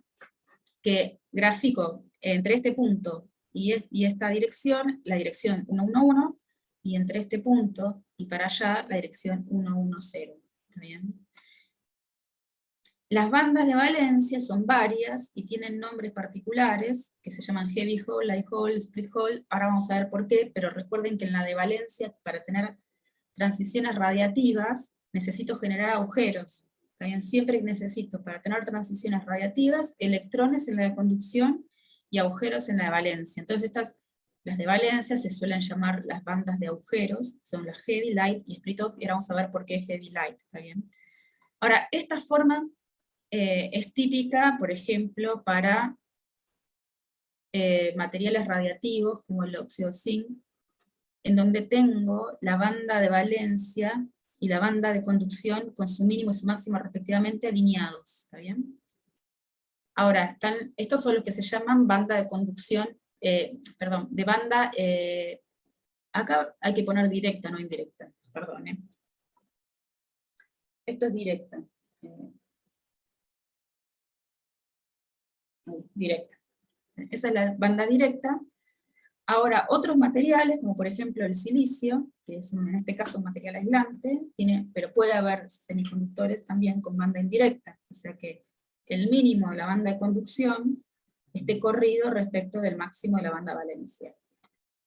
que grafico entre este punto y esta dirección, la dirección 111, y entre este punto y para allá, la dirección 110, ¿está bien? Las bandas de valencia son varias y tienen nombres particulares que se llaman heavy hole, light hole, split hole. Ahora vamos a ver por qué, pero recuerden que en la de valencia, para tener transiciones radiativas, necesito generar agujeros. También siempre necesito, para tener transiciones radiativas, electrones en la conducción y agujeros en la de valencia. Entonces las de valencia se suelen llamar las bandas de agujeros, son las heavy, light y split off, y ahora vamos a ver por qué heavy light, ¿está bien? Ahora, esta forma es típica, por ejemplo, para materiales radiativos como el óxido zinc, en donde tengo la banda de valencia y la banda de conducción con su mínimo y su máximo respectivamente alineados, ¿está bien? Ahora, estos son los que se llaman banda de conducción, perdón, de banda, acá hay que poner directa, no indirecta, perdón. Esto es directa. Directa. Esa es la banda directa. Ahora, otros materiales, como por ejemplo el silicio, que es en este caso un material aislante, pero puede haber semiconductores también con banda indirecta, o sea que el mínimo de la banda de conducción esté corrido respecto del máximo de la banda valencia.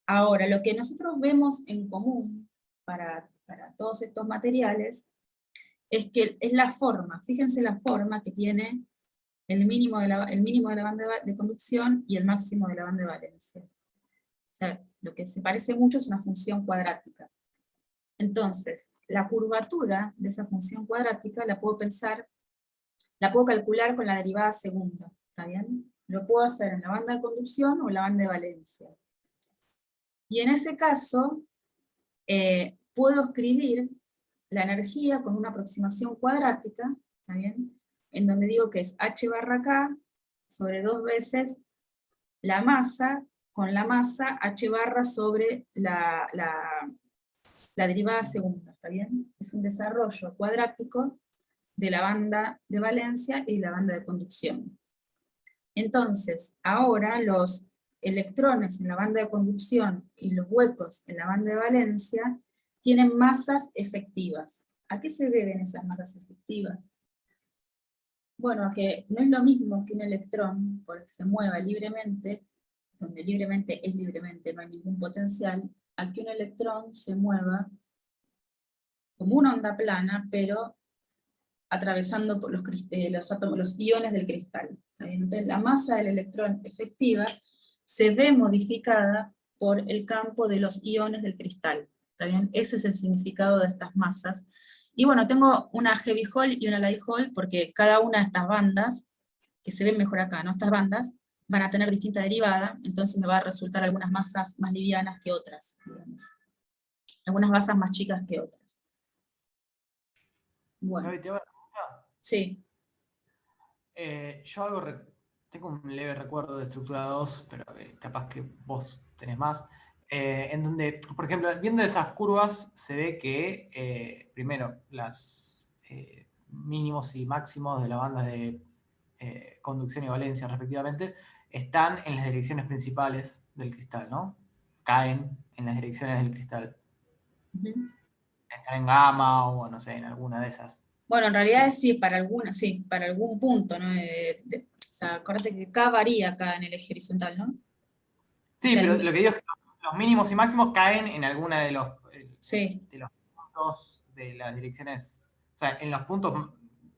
Ahora, lo que nosotros vemos en común para todos estos materiales es la forma. Fíjense la forma que tiene el mínimo de la banda de conducción y el máximo de la banda de valencia. O sea, lo que se parece mucho es una función cuadrática. Entonces, la curvatura de esa función cuadrática la puedo calcular con la derivada segunda, ¿está bien? Lo puedo hacer en la banda de conducción o en la banda de valencia. Y en ese caso, puedo escribir la energía con una aproximación cuadrática, ¿está bien? En donde digo que es h barra k sobre 2 veces la masa, con la masa h barra sobre la derivada segunda, ¿está bien? Es un desarrollo cuadrático de la banda de valencia y la banda de conducción. Entonces, ahora los electrones en la banda de conducción y los huecos en la banda de valencia tienen masas efectivas. ¿A qué se deben esas masas efectivas? Bueno, que no es lo mismo que un electrón, porque se mueva libremente, donde libremente es libremente, no hay ningún potencial, a que un electrón se mueva como una onda plana, pero atravesando por los iones del cristal. Entonces la masa del electrón efectiva se ve modificada por el campo de los iones del cristal. ¿Está bien? Ese es el significado de estas masas. Y bueno, tengo una heavy hole y una light hole, porque cada una de estas bandas, que se ven mejor acá, ¿no? Estas bandas van a tener distinta derivada, entonces me va a resultar algunas masas más livianas que otras, digamos. Algunas masas más chicas que otras. Bueno. Gaby, ¿te hago una pregunta? Sí. Yo tengo un leve recuerdo de estructura 2, pero capaz que vos tenés más, en donde, por ejemplo, viendo esas curvas, se ve que, primero, las mínimos y máximos de las bandas de conducción y valencia, respectivamente, están en las direcciones principales del cristal, ¿no? Caen en las direcciones del cristal. Están en gamma o, no sé, en alguna de esas. Bueno, en realidad sí, para algún punto, ¿no? O sea, acuérdate que K varía acá en el eje horizontal, ¿no? Sí, O sea, pero lo que digo es que los mínimos y máximos caen en alguna de los puntos de las direcciones, o sea, en los puntos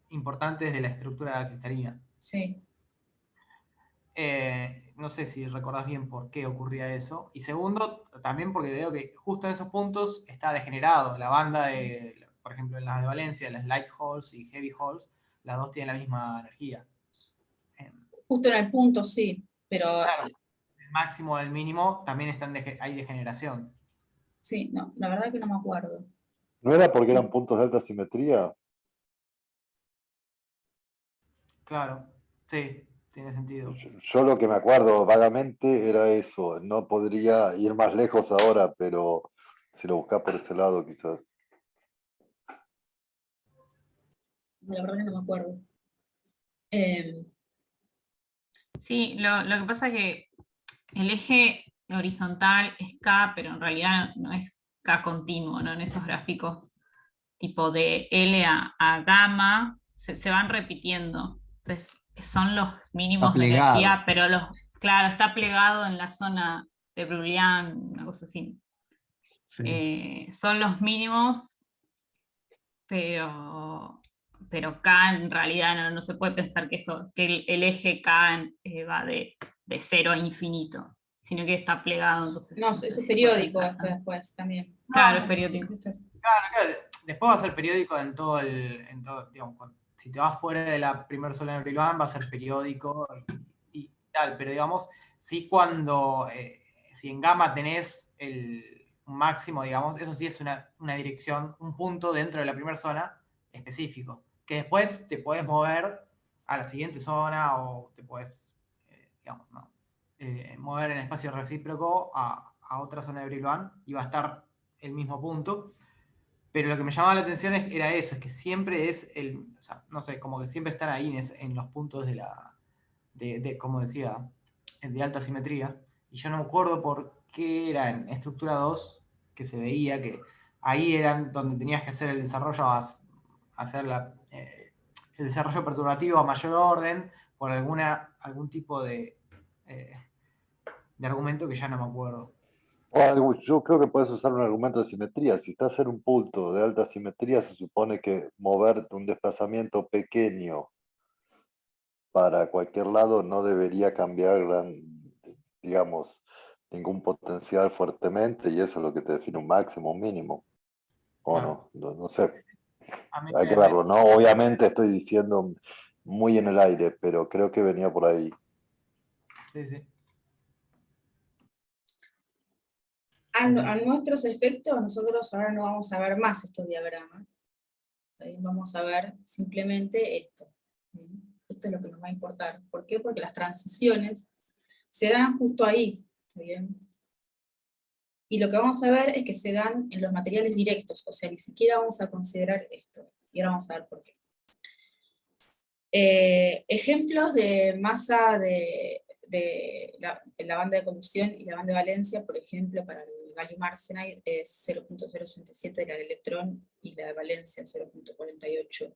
importantes de la estructura cristalina. Sí. No sé si recordás bien por qué ocurría eso. Y segundo, también porque veo que justo en esos puntos está degenerado. La banda de, por ejemplo, en las de Valencia, las light holes y heavy holes, las dos tienen la misma energía. Justo en el punto, sí, pero... Claro, el máximo del mínimo también hay degeneración. Sí, no, la verdad que no me acuerdo. ¿No era porque eran puntos de alta simetría? Claro, sí, tiene sentido. Yo lo que me acuerdo vagamente era eso. No podría ir más lejos ahora, pero si lo buscás por ese lado quizás. La verdad que no me acuerdo. Sí, lo que pasa es que el eje horizontal es K, pero en realidad no es K continuo, ¿no? En esos gráficos tipo de L a gamma se van repitiendo. Entonces son los mínimos de plegado. energía, pero claro, está plegado en la zona de Bruglian, una cosa así. Sí. Son los mínimos, pero K en realidad no se puede pensar que el eje K va de 0 a infinito, sino que está plegado. Entonces, No, eso es periódico esto después también. Claro, es periódico. Claro, después va a ser periódico en todo, digamos, si te vas fuera de la primera sola de Brillouin va a ser periódico y tal, pero digamos, sí cuando, si en gamma tenés un máximo, digamos, eso sí es una dirección, un punto dentro de la primera zona específico, que después te podés mover a la siguiente zona o te podés, digamos, ¿no? Mover en espacio recíproco a otra zona de Brillouin y va a estar el mismo punto. Pero lo que me llamaba la atención era eso, es que siempre es o sea, no sé, como que siempre están ahí en los puntos como decía, de alta simetría. Y yo no me acuerdo por qué era en estructura 2 que se veía que ahí eran donde tenías que hacer el desarrollo, el desarrollo perturbativo a mayor orden, por algún tipo de argumento que ya no me acuerdo. Yo creo que puedes usar un argumento de simetría. Si estás en un punto de alta simetría, se supone que mover un desplazamiento pequeño para cualquier lado no debería cambiar digamos, ningún potencial fuertemente, y eso es lo que te define un máximo, un mínimo. ¿O Claro. no sé. A mí Hay que verlo, ¿no? Obviamente estoy diciendo muy en el aire, pero creo que venía por ahí. Sí, sí. A nuestros efectos, nosotros ahora no vamos a ver más estos diagramas. Vamos a ver simplemente esto. Esto es lo que nos va a importar. ¿Por qué? Porque las transiciones se dan justo ahí. ¿Está bien? Y lo que vamos a ver es que se dan en los materiales directos, o sea, ni siquiera vamos a considerar esto. Y ahora vamos a ver por qué. Ejemplos de masa de la banda de conducción y la banda de valencia, por ejemplo, para el gallium arsenide es 0.067 de la del electrón y la de valencia 0.48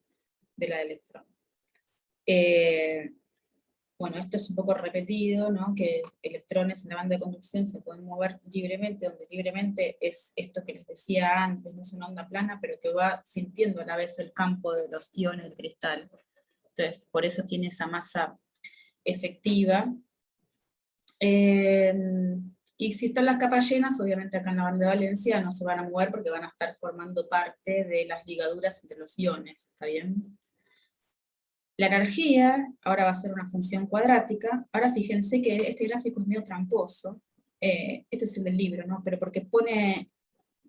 de la del electrón. Bueno, esto es un poco repetido, ¿no? Que electrones en la banda de conducción se pueden mover libremente, donde libremente es esto que les decía antes, no es una onda plana, pero que va sintiendo a la vez el campo de los iones del cristal. Entonces, por eso tiene esa masa efectiva. Y si están las capas llenas, obviamente acá en la banda de valencia no se van a mover porque van a estar formando parte de las ligaduras entre los iones, ¿está bien? La energía ahora va a ser una función cuadrática. Ahora fíjense que este gráfico es medio tramposo. Este es el del libro, ¿no? Pero porque pone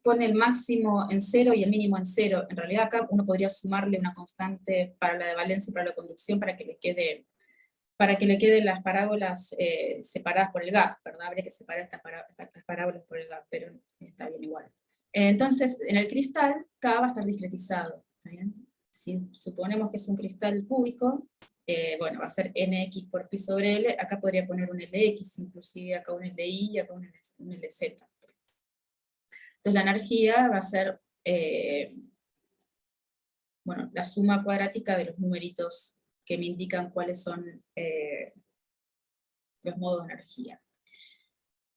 el máximo en 0 y el mínimo en 0. En realidad acá uno podría sumarle una constante para la de valencia y para la conducción para que le queden las parábolas separadas por el gap, ¿verdad? Habría que separar estas parábolas por el gap, pero está bien igual. Entonces, en el cristal, K va a estar discretizado, ¿está bien? Si suponemos que es un cristal cúbico, bueno, va a ser nx por pi sobre L, acá podría poner un Lx, inclusive acá un Li y acá un Lz. Entonces la energía va a ser, bueno, la suma cuadrática de los numeritos que me indican cuáles son los modos de energía.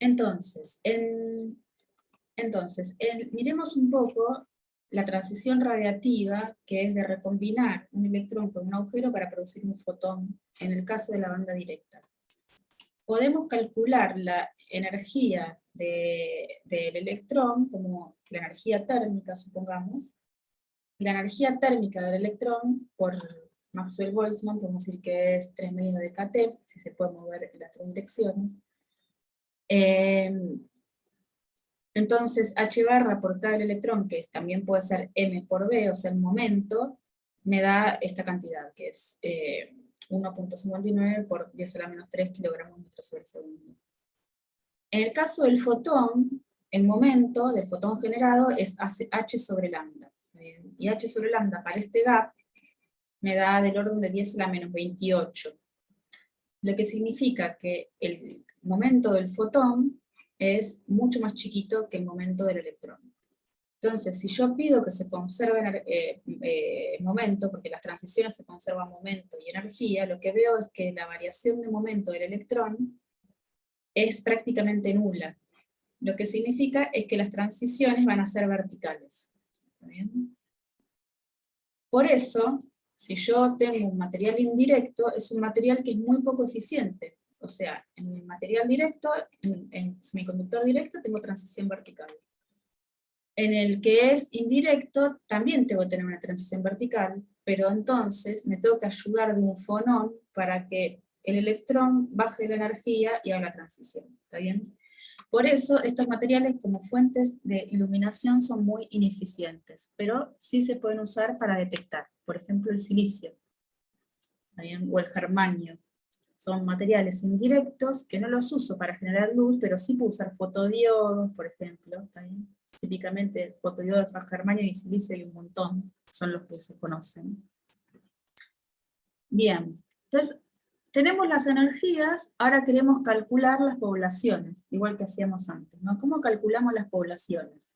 Entonces, miremos un poco la transición radiativa, que es de recombinar un electrón con un agujero para producir un fotón, en el caso de la banda directa. Podemos calcular la energía del electrón como la energía térmica, supongamos, y la energía térmica del electrón por Maxwell-Boltzmann, podemos decir que es 3 medios de kT, si se puede mover en las 3 direcciones. Entonces, H barra por cada electrón, que también puede ser M por B, o sea, el momento, me da esta cantidad, que es 1.59 por 10 a la menos 3 kilogramos metros sobre segundo. En el caso del fotón, el momento del fotón generado es H sobre lambda. Y H sobre lambda para este gap me da del orden de 10 a la menos 28. Lo que significa que el momento del fotón es mucho más chiquito que el momento del electrón. Entonces, si yo pido que se conserve momento, porque las transiciones se conservan momento y energía, lo que veo es que la variación de momento del electrón es prácticamente nula. Lo que significa es que las transiciones van a ser verticales. ¿Está bien? Por eso, si yo tengo un material indirecto, es un material que es muy poco eficiente. O sea, en material directo, en semiconductor directo, tengo transición vertical. En el que es indirecto, también tengo que tener una transición vertical, pero entonces me tengo que ayudar de un fonón para que el electrón baje la energía y haga la transición, ¿está bien? Por eso estos materiales como fuentes de iluminación son muy ineficientes, pero sí se pueden usar para detectar, por ejemplo el silicio, ¿está bien? O el germanio. Son materiales indirectos que no los uso para generar luz, pero sí puedo usar fotodiodos, por ejemplo, ¿está bien? Típicamente fotodiodos de germanio y silicio hay un montón, son los que se conocen. Bien, entonces tenemos las energías, ahora queremos calcular las poblaciones, igual que hacíamos antes, ¿no? ¿Cómo calculamos las poblaciones?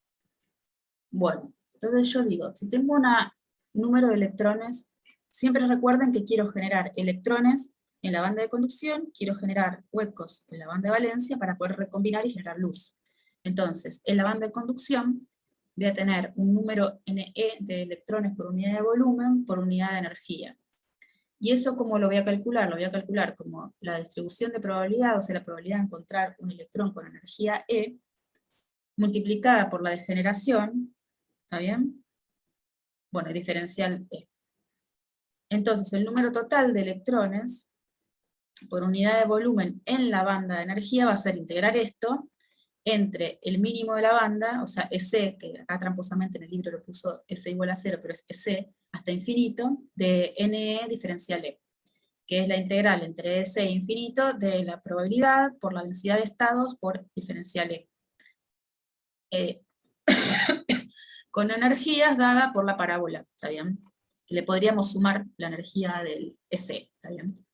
Bueno, entonces yo digo, si tengo un número de electrones, siempre recuerden que quiero generar electrones en la banda de conducción, quiero generar huecos en la banda de valencia para poder recombinar y generar luz. Entonces, en la banda de conducción voy a tener un número NE de electrones por unidad de volumen por unidad de energía. ¿Y eso cómo lo voy a calcular? Lo voy a calcular como la distribución de probabilidad, o sea, la probabilidad de encontrar un electrón con energía E, multiplicada por la de generación, ¿está bien? Bueno, diferencial E. Entonces, el número total de electrones por unidad de volumen en la banda de energía va a ser integrar esto entre el mínimo de la banda, o sea, S, que acá tramposamente en el libro lo puso S igual a 0, pero es S, hasta infinito, de NE diferencial E, que es la integral entre S e infinito de la probabilidad por la densidad de estados por diferencial E. Con energías dada por la parábola, ¿está bien? Le podríamos sumar la energía del S, ¿está bien?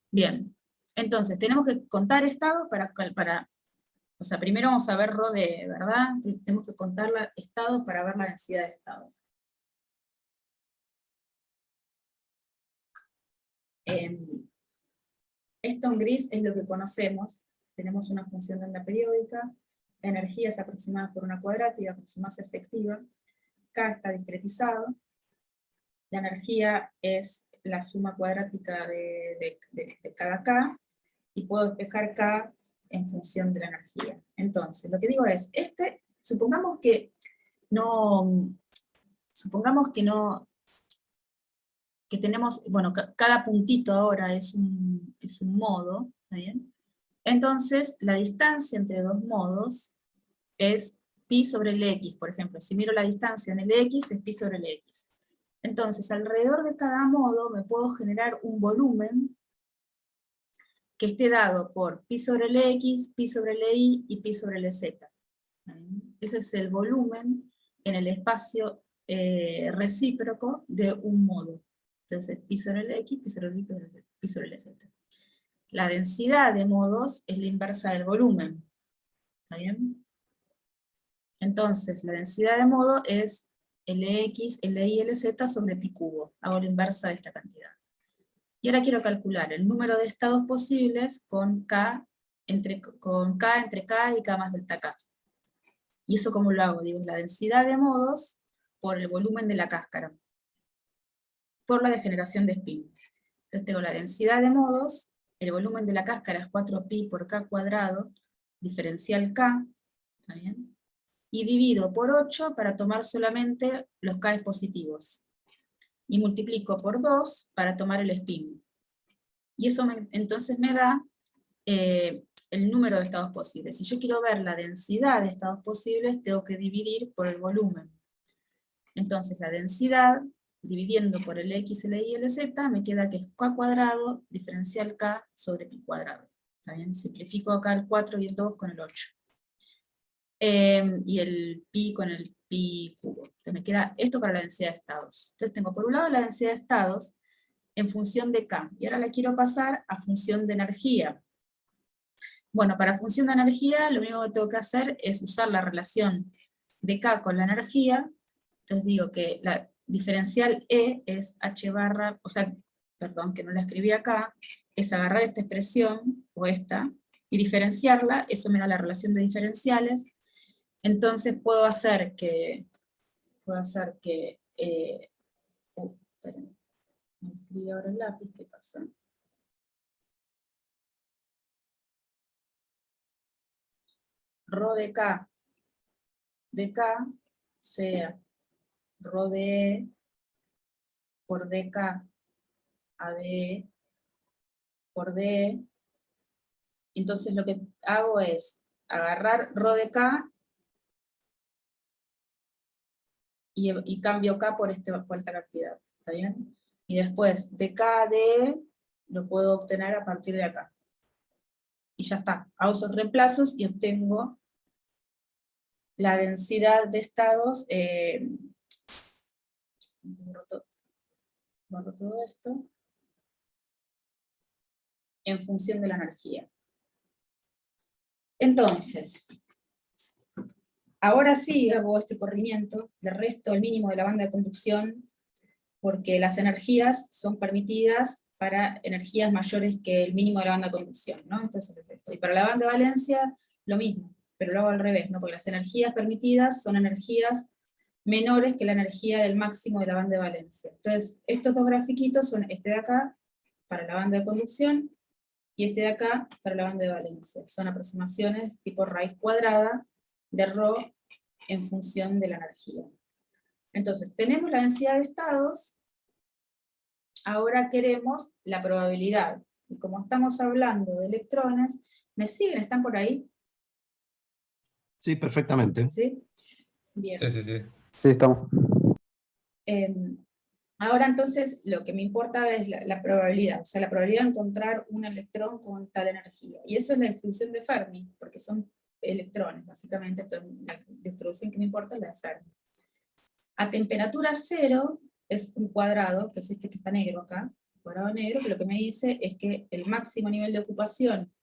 Bien, entonces tenemos que contar estados o sea, primero vamos a ver ρ de, ¿verdad? Tenemos que contar estados para ver la densidad de estados. Esto en gris es lo que conocemos, tenemos una función de onda periódica, la energía es aproximada por una cuadrática, por su masa efectiva, K está discretizado, la energía es la suma cuadrática de cada K, y puedo despejar K en función de la energía. Entonces, lo que digo es, supongamos que tenemos, bueno, cada puntito ahora es un modo, ¿está bien? Entonces, la distancia entre dos modos es pi sobre el x, por ejemplo, si miro la distancia en el x, es pi sobre el x. Entonces, alrededor de cada modo me puedo generar un volumen que esté dado por pi sobre el x, pi sobre el y pi sobre el z. Ese es el volumen en el espacio recíproco de un modo. Entonces, pi sobre el x, pi sobre el y, pi sobre el z. La densidad de modos es la inversa del volumen. ¿Está bien? Entonces, la densidad de modo es Lx, Li, Lz sobre pi cubo. Hago la inversa de esta cantidad. Y ahora quiero calcular el número de estados posibles con K entre K y K más delta K. ¿Y eso cómo lo hago? Digo, la densidad de modos por el volumen de la cáscara, por la degeneración de spin. Entonces tengo la densidad de modos, el volumen de la cáscara es 4pi por K cuadrado, diferencial K, ¿está bien? Y divido por 8 para tomar solamente los K positivos. Y multiplico por 2 para tomar el spin. Y eso entonces me da el número de estados posibles. Si yo quiero ver la densidad de estados posibles, tengo que dividir por el volumen. Entonces la densidad, dividiendo por el x, el y y el z, me queda que es k cuadrado diferencial k sobre pi cuadrado. ¿Está bien? Simplifico acá el 4 y el 2 con el 8. Y el pi con el pi cubo. Entonces me queda esto para la densidad de estados. Entonces tengo por un lado la densidad de estados en función de K, y ahora la quiero pasar a función de energía. Bueno, para función de energía lo único que tengo que hacer es usar la relación de K con la energía. Entonces digo que la diferencial E es H barra, o sea, perdón, que no la escribí acá, es agarrar esta expresión, o esta, y diferenciarla, eso me da la relación de diferenciales. Entonces puedo hacer que esperen, me escribí ahora el lápiz, ¿qué pasa? Rho de K sea rho de E por dk a dE por dE. Entonces lo que hago es agarrar rho de k y cambio k por esta cantidad, ¿está bien? Y después dk a dE lo puedo obtener a partir de acá. Y ya está, hago esos reemplazos y obtengo la densidad de estados, borro todo esto, en función de la energía. Entonces, ahora sí hago este corrimiento, le resto el mínimo de la banda de conducción, porque las energías son permitidas para energías mayores que el mínimo de la banda de conducción, ¿no? Entonces es esto. Y para la banda de valencia, lo mismo, pero lo hago al revés, ¿no? Porque las energías permitidas son energías menores que la energía del máximo de la banda de valencia. Entonces, estos dos grafiquitos son este de acá, para la banda de conducción, y este de acá, para la banda de valencia. Son aproximaciones tipo raíz cuadrada de ρ en función de la energía. Entonces, tenemos la densidad de estados, ahora queremos la probabilidad. Y como estamos hablando de electrones, ¿me siguen? ¿Están por ahí? Sí, perfectamente. ¿Sí? Bien. Sí, sí, sí. Sí, estamos. Ahora entonces lo que me importa es la probabilidad, o sea, la probabilidad de encontrar un electrón con tal energía. Y eso es la distribución de Fermi, porque son electrones, básicamente. Entonces, la distribución que me importa es la de Fermi. A temperatura cero es un cuadrado, que es este que está negro acá, cuadrado negro, que lo que me dice es que el máximo nivel de ocupación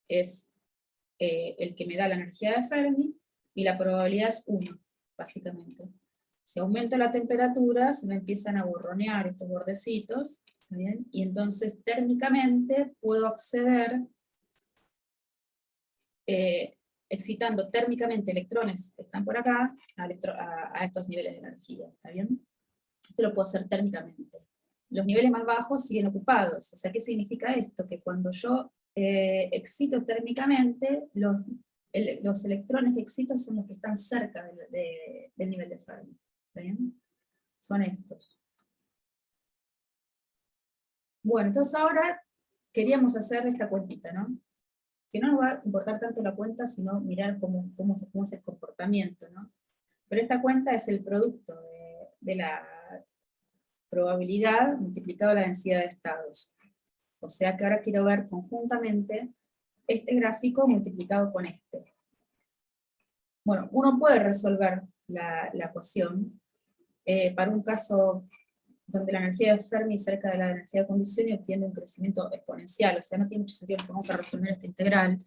es el que me da la energía de Fermi, y la probabilidad es 1, básicamente. Si aumenta la temperatura, se me empiezan a borronear estos bordecitos, ¿está bien? Y entonces térmicamente puedo acceder, excitando térmicamente electrones que están por acá, a estos niveles de energía, ¿está bien? Esto lo puedo hacer térmicamente. Los niveles más bajos siguen ocupados. O sea, ¿qué significa esto? Que cuando yo excito térmicamente, los electrones que excito son los que están cerca del nivel de Fermi. ¿Está bien? Son estos. Bueno, entonces ahora queríamos hacer esta cuentita, ¿no? Que no nos va a importar tanto la cuenta, sino mirar cómo es el comportamiento, ¿no? Pero esta cuenta es el producto de la probabilidad multiplicado la densidad de estados. O sea que ahora quiero ver conjuntamente este gráfico multiplicado con este. Bueno, uno puede resolver la ecuación para un caso donde la energía de Fermi es cerca de la energía de conducción y obtiene un crecimiento exponencial, o sea, no tiene mucho sentido que vamos a resolver esta integral,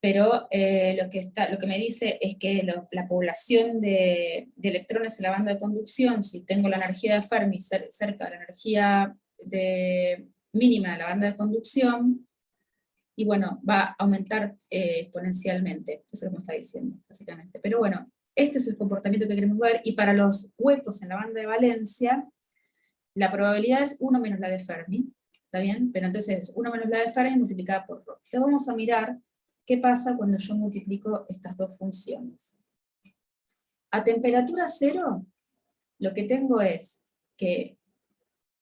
pero lo que me dice es que la población de electrones en la banda de conducción, si tengo la energía de Fermi cerca de la energía mínima de la banda de conducción, y bueno, va a aumentar exponencialmente, eso es lo que me está diciendo, básicamente. Pero bueno, este es el comportamiento que queremos ver, y para los huecos en la banda de valencia, la probabilidad es 1 menos la de Fermi, ¿está bien? Pero entonces es 1 menos la de Fermi multiplicada por ρ. Entonces vamos a mirar qué pasa cuando yo multiplico estas dos funciones. A temperatura cero, lo que tengo es que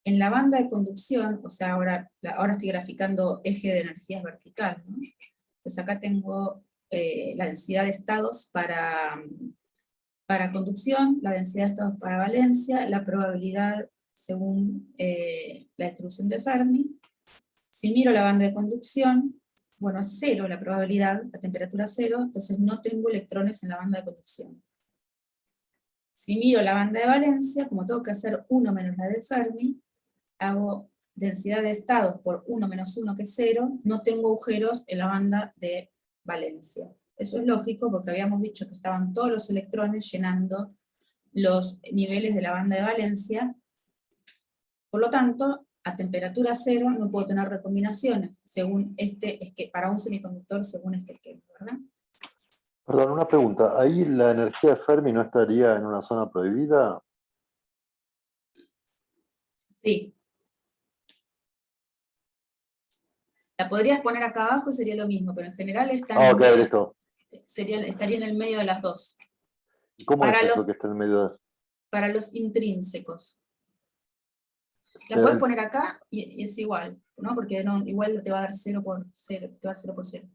en la banda de conducción, o sea, ahora estoy graficando eje de energías vertical, ¿no? Pues acá tengo la densidad de estados para conducción, la densidad de estados para valencia, la probabilidad según la distribución de Fermi. Si miro la banda de conducción, bueno, es cero la probabilidad, la temperatura cero, entonces no tengo electrones en la banda de conducción. Si miro la banda de valencia, como tengo que hacer 1 menos la de Fermi, hago densidad de estados por 1 menos 1, que es 0, no tengo agujeros en la banda de valencia. Eso es lógico porque habíamos dicho que estaban todos los electrones llenando los niveles de la banda de valencia. Por lo tanto, a temperatura cero no puedo tener recombinaciones, según para un semiconductor según este esquema, ¿verdad? Perdón, una pregunta. ¿Ahí la energía de Fermi no estaría en una zona prohibida? Sí. La podrías poner acá abajo y sería lo mismo, pero en general está en Ok, listo. estaría en el medio de las dos. ¿Cómo Para es eso los- que está en medio de...? Para los intrínsecos. La podés poner acá y es igual, ¿no? Porque no, igual te va a dar 0 por 0, te va a dar 0 por 0.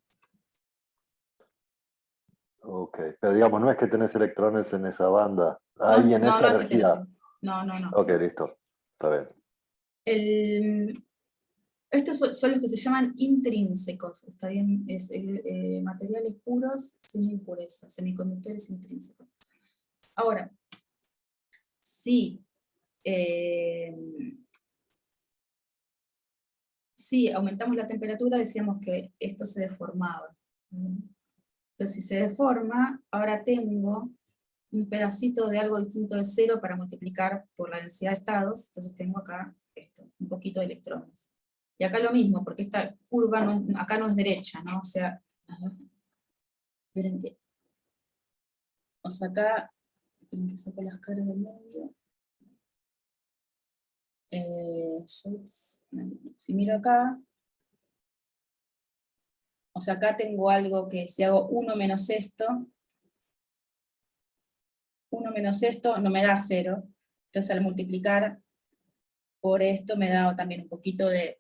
Ok, pero digamos, no es que tenés electrones en esa banda, ahí en esa no es que tenés. energía. No. Ok, listo, está bien. Estos son los que se llaman intrínsecos, ¿está bien? Materiales puros sin impurezas, semiconductores intrínsecos. Ahora, si aumentamos la temperatura, decíamos que esto se deformaba. Entonces, si se deforma, ahora tengo un pedacito de algo distinto de 0 para multiplicar por la densidad de estados, entonces tengo acá esto, un poquito de electrones. Y acá lo mismo, porque esta curva acá no es derecha, ¿no? O sea, miren que, o sea, acá, tengo que sacar las caras del medio. Si miro acá, o sea, acá tengo algo que si hago 1 menos esto no me da 0, entonces al multiplicar por esto me da también un poquito de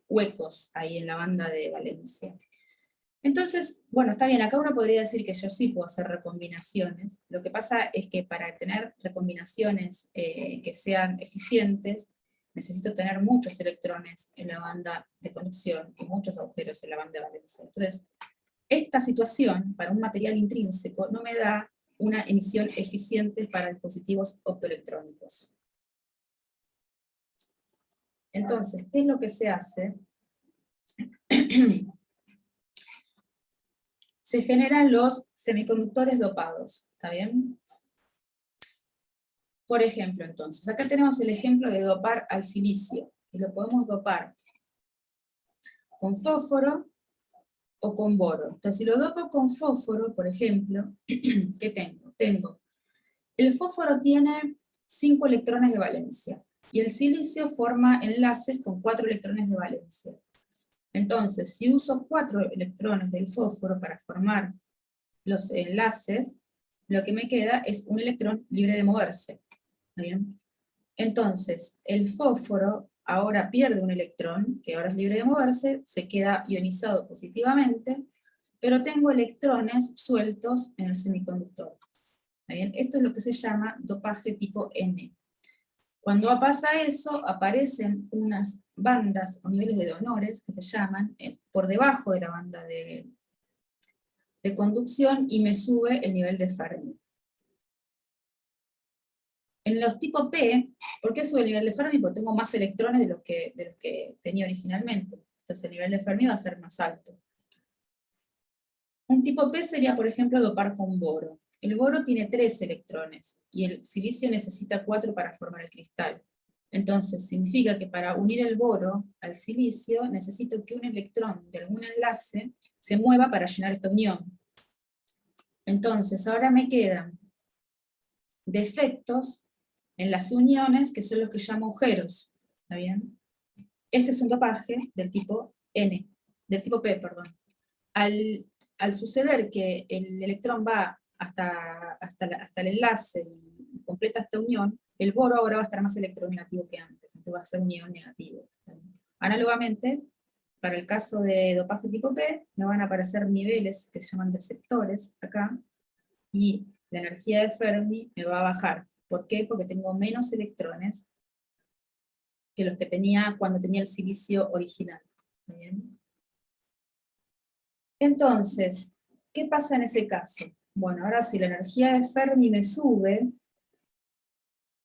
huecos ahí en la banda de valencia. Entonces, bueno, está bien, acá uno podría decir que yo sí puedo hacer recombinaciones. Lo que pasa es que para tener recombinaciones que sean eficientes, necesito tener muchos electrones en la banda de conducción y muchos agujeros en la banda de valencia. Entonces, esta situación para un material intrínseco no me da una emisión eficiente para dispositivos optoelectrónicos. Entonces, ¿qué es lo que se hace? Se generan los semiconductores dopados, ¿está bien? Por ejemplo, entonces, acá tenemos el ejemplo de dopar al silicio, y lo podemos dopar con fósforo o con boro. Entonces, si lo dopo con fósforo, por ejemplo, ¿qué tengo? El fósforo tiene 5 electrones de valencia, y el silicio forma enlaces con 4 electrones de valencia. Entonces, si uso 4 electrones del fósforo para formar los enlaces, lo que me queda es un electrón libre de moverse. ¿Está bien? Entonces, el fósforo ahora pierde un electrón, que ahora es libre de moverse, se queda ionizado positivamente, pero tengo electrones sueltos en el semiconductor. ¿Está bien? Esto es lo que se llama dopaje tipo N. Cuando pasa eso, aparecen unas bandas o niveles de donores que se llaman por debajo de la banda de conducción y me sube el nivel de Fermi. En los tipo P, ¿por qué sube el nivel de Fermi? Porque tengo más electrones de los que tenía originalmente. Entonces el nivel de Fermi va a ser más alto. Un tipo P sería, por ejemplo, dopar con boro. El boro tiene 3 electrones, y el silicio necesita 4 para formar el cristal. Entonces, significa que para unir el boro al silicio, necesito que un electrón de algún enlace se mueva para llenar esta unión. Entonces, ahora me quedan defectos en las uniones, que son los que llamo agujeros. ¿Está bien? Este es un dopaje del tipo N, del tipo P, perdón. Al suceder que el electrón va hasta el enlace y completa esta unión, el boro ahora va a estar más electronegativo que antes, entonces va a ser un ion negativo. Análogamente, para el caso de dopaje tipo P, me van a aparecer niveles que se llaman receptores acá, y la energía de Fermi me va a bajar. ¿Por qué? Porque tengo menos electrones que los que tenía cuando tenía el silicio original. ¿Bien? Entonces, ¿qué pasa en ese caso? Bueno, ahora si la energía de Fermi me sube,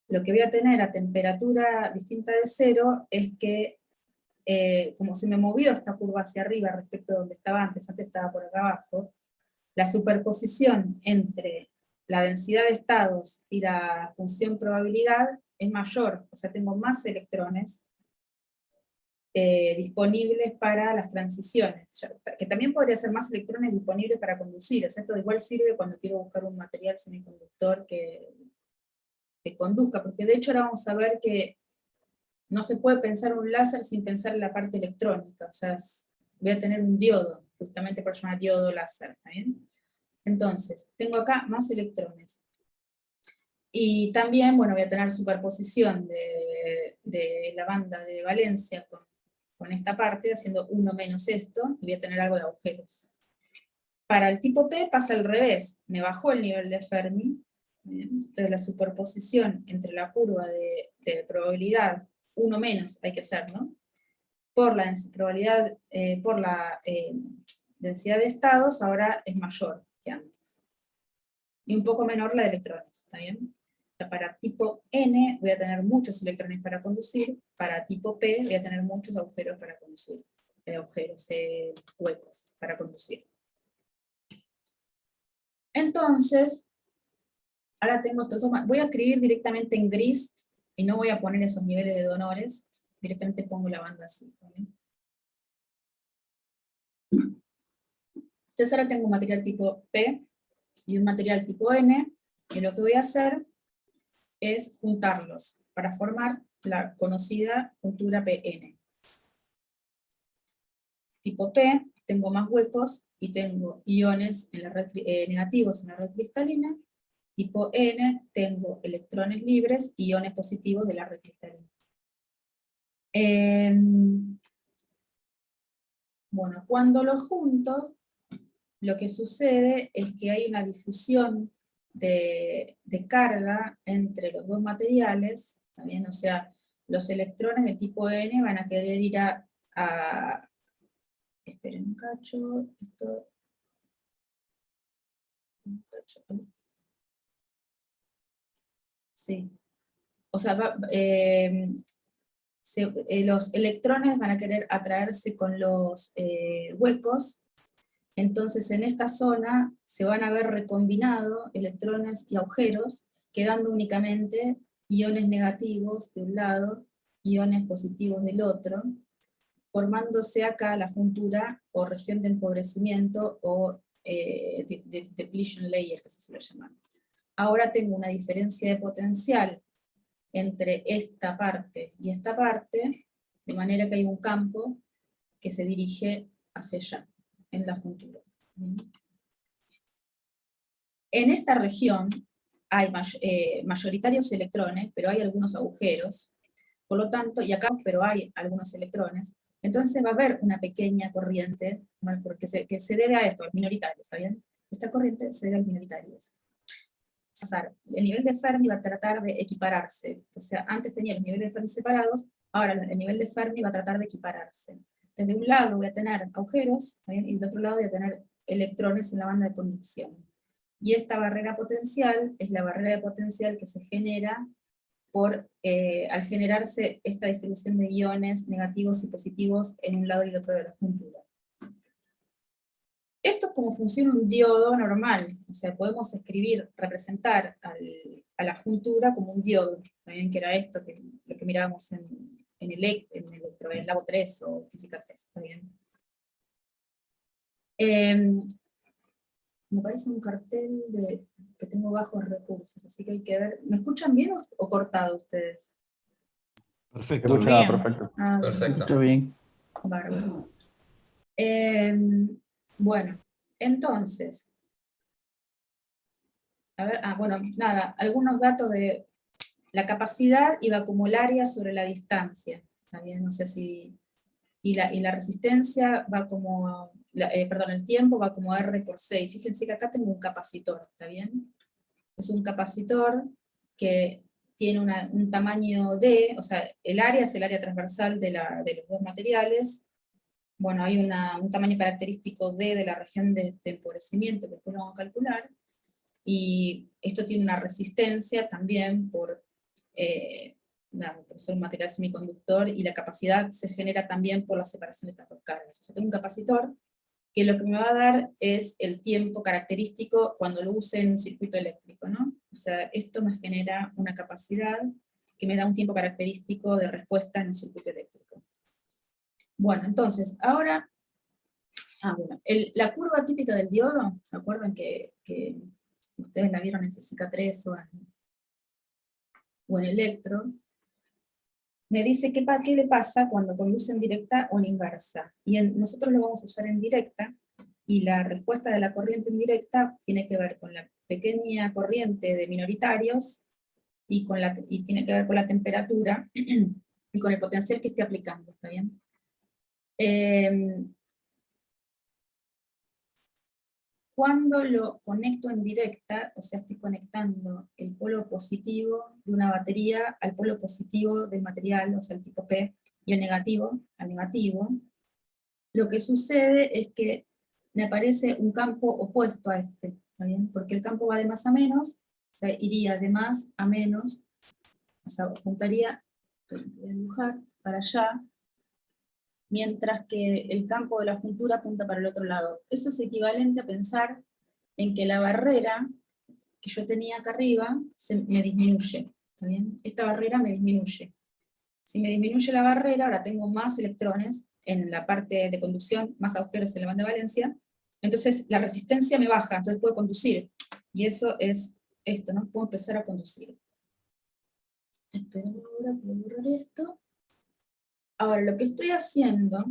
lo que voy a tener a temperatura distinta de 0 es que, como se me movió esta curva hacia arriba respecto de donde estaba antes estaba por acá abajo, la superposición entre la densidad de estados y la función probabilidad es mayor, o sea, tengo más electrones disponibles para las transiciones, que también podría ser más electrones disponibles para conducir, o sea, esto igual sirve cuando quiero buscar un material semiconductor que conduzca, porque de hecho ahora vamos a ver que no se puede pensar un láser sin pensar en la parte electrónica, o sea, voy a tener un diodo, justamente por llamar diodo láser, ¿está bien? Entonces, tengo acá más electrones. Y también, bueno, voy a tener superposición de la banda de valencia con esta parte, haciendo 1 menos esto, y voy a tener algo de agujeros. Para el tipo P pasa al revés, me bajó el nivel de Fermi, entonces la superposición entre la curva de probabilidad, 1 menos hay que hacer, ¿no? Por la probabilidad, por la densidad de estados, ahora es mayor que antes. Y un poco menor la de electrones, ¿está bien? O sea, para tipo N voy a tener muchos electrones para conducir, para tipo P voy a tener muchos agujeros para conducir, huecos para conducir. Entonces, ahora tengo estos dos, voy a escribir directamente en gris, y no voy a poner esos niveles de donores, directamente pongo la banda así, ¿vale? Entonces ahora tengo un material tipo P y un material tipo N, y lo que voy a hacer es juntarlos para formar la conocida juntura PN. Tipo P, tengo más huecos y tengo iones en la red, negativos en la red cristalina. Tipo N, tengo electrones libres y iones positivos de la red cristalina. Bueno, cuando los junto, lo que sucede es que hay una difusión de carga entre los dos materiales, ¿también? O sea, los electrones de tipo N van a querer ir a esperen un cacho, esto... Un cacho, sí. O sea, los electrones van a querer atraerse con los huecos, entonces en esta zona se van a ver recombinados electrones y agujeros, quedando únicamente iones negativos de un lado, iones positivos del otro, formándose acá la juntura o región de empobrecimiento o depletion layer, que se suele llamar. Ahora tengo una diferencia de potencial entre esta parte y esta parte, de manera que hay un campo que se dirige hacia allá, en la juntura. En esta región hay mayoritarios electrones, pero hay algunos agujeros, por lo tanto, y acá, pero hay algunos electrones, entonces va a haber una pequeña corriente que se debe a esto, a los minoritarios, ¿saben? Esta corriente se debe a los minoritarios. El nivel de Fermi va a tratar de equipararse, o sea, antes tenía los niveles de Fermi separados, ahora el nivel de Fermi va a tratar de equipararse. Desde un lado voy a tener agujeros, ¿bien? Y del otro lado voy a tener electrones en la banda de conducción. Y esta barrera potencial es la barrera de potencial que se genera al generarse esta distribución de iones negativos y positivos en un lado y el otro de la juntura. Esto es como funciona un diodo normal, o sea, podemos representar a la juntura como un diodo, también que era esto, lo que mirábamos en Labo 3 o Física 3, ¿está bien? Me parece un cartel que tengo bajos recursos, así que hay que ver. ¿Me escuchan bien o cortado ustedes? Perfecto. Bien. Perfecto. Perfecto. Está bien. Bárbaro. Bueno, entonces, a ver, bueno, nada, algunos datos de la capacidad iba como el área sobre la distancia, ¿está bien? No sé si... Y la resistencia va como, perdón, el tiempo va como R por 6. Fíjense que acá tengo un capacitor, ¿está bien? Es un capacitor que tiene un tamaño D, o sea, el área es el área transversal de los dos materiales. Bueno, hay un tamaño característico D de la región de empobrecimiento que después lo vamos a calcular, y esto tiene una resistencia también por ser un material semiconductor, y la capacidad se genera también por la separación de estas dos cargas. O sea, tengo un capacitor que lo que me va a dar es el tiempo característico cuando lo use en un circuito eléctrico, ¿no? O sea, esto me genera una capacidad que me da un tiempo característico de respuesta en un circuito eléctrico. Bueno, entonces, ahora, bueno, la curva típica del diodo, ¿se acuerdan que ustedes la vieron en Física 3 o en Electro? Me dice qué le pasa cuando conduce en directa o en inversa. Y nosotros lo vamos a usar en directa, y la respuesta de la corriente en directa tiene que ver con la pequeña corriente de minoritarios, y tiene que ver con la temperatura, y con el potencial que esté aplicando, ¿está bien? Cuando lo conecto en directa, o sea, estoy conectando el polo positivo de una batería al polo positivo del material, o sea, el tipo P, y el negativo al negativo, lo que sucede es que me aparece un campo opuesto a este, ¿está bien? Porque el campo va de más a menos, o sea, iría de más a menos, o sea, apuntaría, voy a dibujar, para allá, mientras que el campo de la juntura apunta para el otro lado. Eso es equivalente a pensar en que la barrera que yo tenía acá arriba me disminuye, ¿está bien? Esta barrera me disminuye. Si me disminuye la barrera, ahora tengo más electrones en la parte de conducción, más agujeros en la banda de valencia, entonces la resistencia me baja, entonces puedo conducir. Y eso es esto, ¿no? Puedo empezar a conducir. Esperen ahora, voy a borrar esto. Ahora, lo que estoy haciendo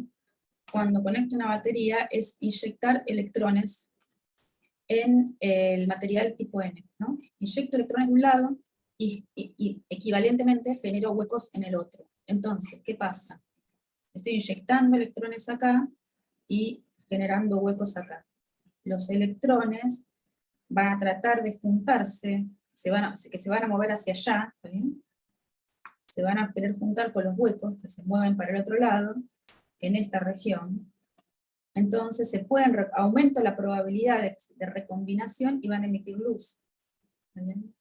cuando conecto una batería es inyectar electrones en el material tipo N, ¿no? Inyecto electrones de un lado y equivalentemente genero huecos en el otro. Entonces, ¿qué pasa? Estoy inyectando electrones acá y generando huecos acá. Los electrones van a tratar de juntarse, que se van a mover hacia allá, ¿está bien? Se van a querer juntar con los huecos que se mueven para el otro lado, en esta región. Entonces aumento la probabilidad de recombinación y van a emitir luz. ¿Está bien?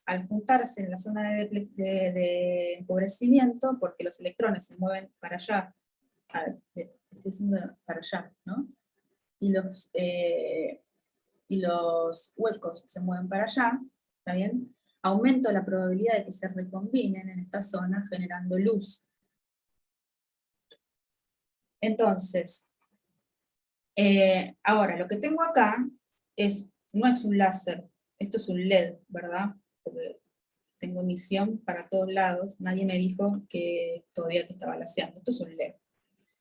Al juntarse en la zona de empobrecimiento, porque los electrones se mueven para allá, estoy diciendo para allá, ¿no? Y los huecos se mueven para allá, ¿está bien? Aumento la probabilidad de que se recombinen en esta zona generando luz. Entonces, ahora, lo que tengo acá no es un láser, esto es un LED, ¿verdad? Porque tengo emisión para todos lados, nadie me dijo que todavía que estaba laseando, esto es un LED.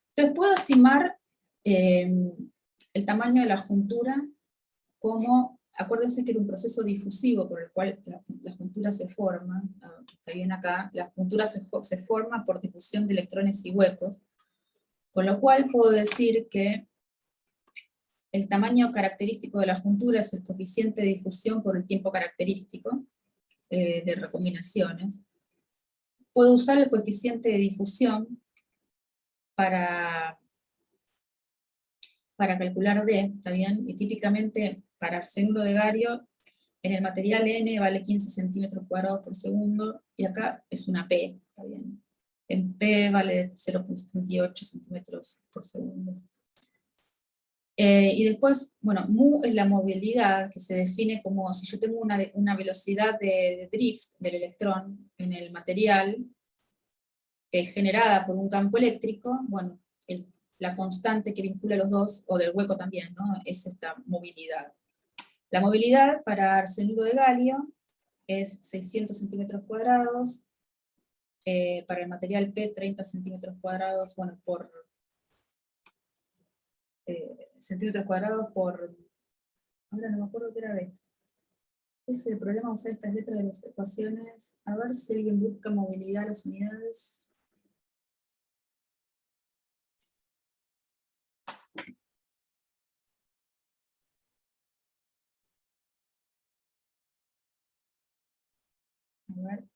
Entonces puedo estimar el tamaño de la juntura como, acuérdense que era un proceso difusivo por el cual la juntura se forma, está bien acá, la juntura se forma por difusión de electrones y huecos, con lo cual puedo decir que el tamaño característico de la juntura es el coeficiente de difusión por el tiempo característico de recombinaciones. Puedo usar el coeficiente de difusión para calcular D, ¿está bien? Y típicamente para arsénido de gario, en el material N vale 15 centímetros cuadrados por segundo, y acá es una P, ¿está bien? En P vale 0,78 centímetros por segundo. Y después, bueno, mu es la movilidad, que se define como si yo tengo una velocidad de drift del electrón en el material generada por un campo eléctrico, bueno, la constante que vincula los dos, o del hueco también, ¿no? Es esta movilidad. La movilidad para arsénido de galio es 600 centímetros cuadrados, para el material P 30 centímetros cuadrados, bueno, por centímetros cuadrados por, ahora no me acuerdo qué era B. Ese es el problema de usar estas letras de las ecuaciones. A ver si alguien busca movilidad a las unidades. A ver.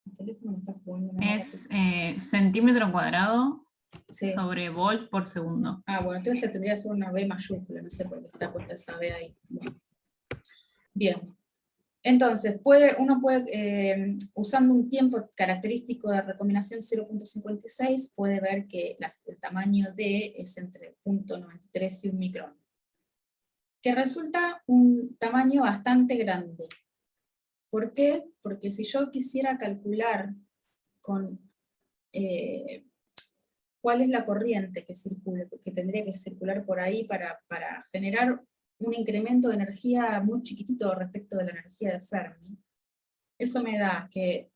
El teléfono me está jugando una Es centímetro cuadrado sí. sobre volt por segundo. Ah, bueno, entonces tendría que ser una B mayúscula, no sé por qué está puesta esa B ahí. Bueno. Bien. Entonces, uno puede, usando un tiempo característico de recombinación 0.56, puede ver que el tamaño D es entre 0.93 y 1 micrón, que resulta un tamaño bastante grande. ¿Por qué? Porque si yo quisiera calcular con cuál es la corriente que circula, que tendría que circular por ahí para generar un incremento de energía muy chiquitito respecto de la energía de Fermi, eso me da que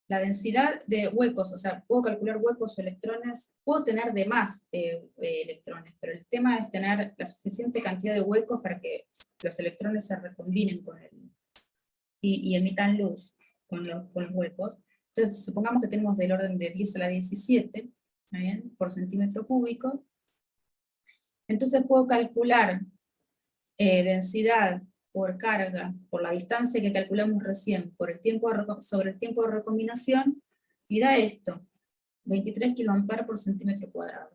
la densidad de huecos, o sea, puedo calcular huecos o electrones, puedo tener de más electrones, pero el tema es tener la suficiente cantidad de huecos para que los electrones se recombinen con y emitan luz con los huecos. Entonces, supongamos que tenemos del orden de 10 a la 17, ¿está bien?, por centímetro cúbico. Entonces puedo calcular densidad por carga, por la distancia que calculamos recién, por el tiempo sobre el tiempo de recombinación, y da esto, 23 kA por centímetro cuadrado.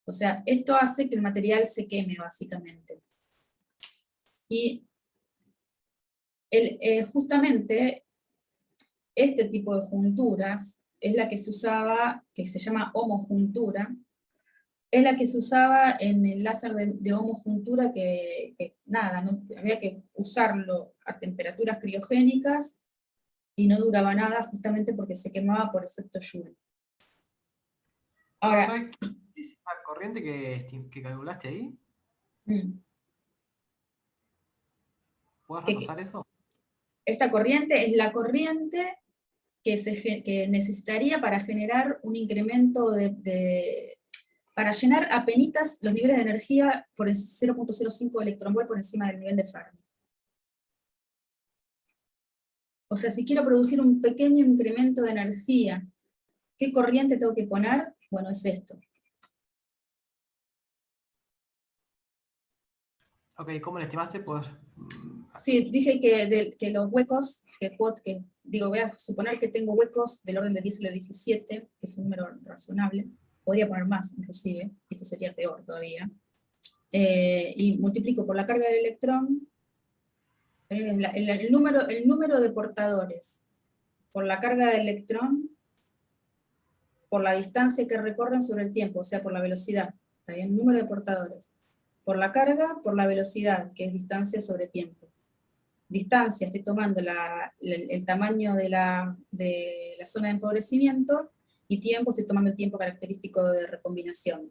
O sea, esto hace que el material se queme, básicamente. Y justamente este tipo de junturas es la que se usaba, que se llama homojuntura, es la que se usaba en el láser de homojuntura que nada, no, había que usarlo a temperaturas criogénicas y no duraba nada justamente porque se quemaba por efecto Joule. Ahora, ¿esa corriente que calculaste ahí? ¿Puedes repasar eso? Esta corriente es la corriente que necesitaría para generar un incremento para llenar apenitas los niveles de energía por 0.05 electronvolt por encima del nivel de Fermi. O sea, si quiero producir un pequeño incremento de energía, ¿qué corriente tengo que poner? Bueno, es esto. Ok, ¿cómo lo estimaste? Sí, dije que los huecos, voy a suponer que tengo huecos del orden de 10 a la 17, que es un número razonable, podría poner más inclusive, esto sería peor todavía, y multiplico por la carga del electrón, el número de portadores, por la carga del electrón, por la distancia que recorren sobre el tiempo, o sea, por la velocidad, ¿está bien? Número de portadores. Por la carga, por la velocidad, que es distancia sobre tiempo. Distancia, estoy tomando el tamaño de la zona de empobrecimiento, y tiempo, estoy tomando el tiempo característico de recombinación.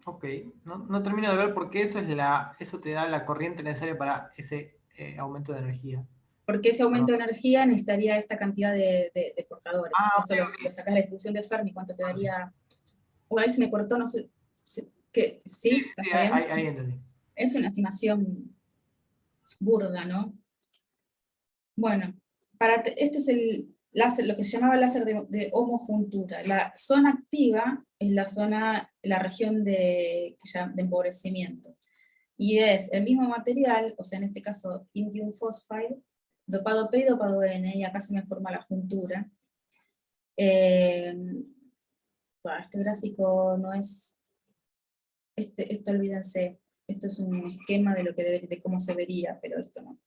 Ok, no termino de ver por qué eso te da la corriente necesaria para ese aumento de energía. Porque ese aumento de energía necesitaría esta cantidad de portadores. Esto okay, lo sacas de la distribución de Fermi, ¿cuánto te daría? Ahí se me cortó, no sé. ¿Sí? Sí, ¿Está bien? ahí entendí. Es una estimación burda, ¿no? Bueno, este es el láser, lo que se llamaba láser de homojuntura. La zona activa es la región de empobrecimiento. Y es el mismo material, o sea, en este caso, indium phosphide, dopado P y dopado N, y acá se me forma la juntura. Este gráfico no es... Esto olvídense, esto es un esquema de cómo se vería, pero esto no.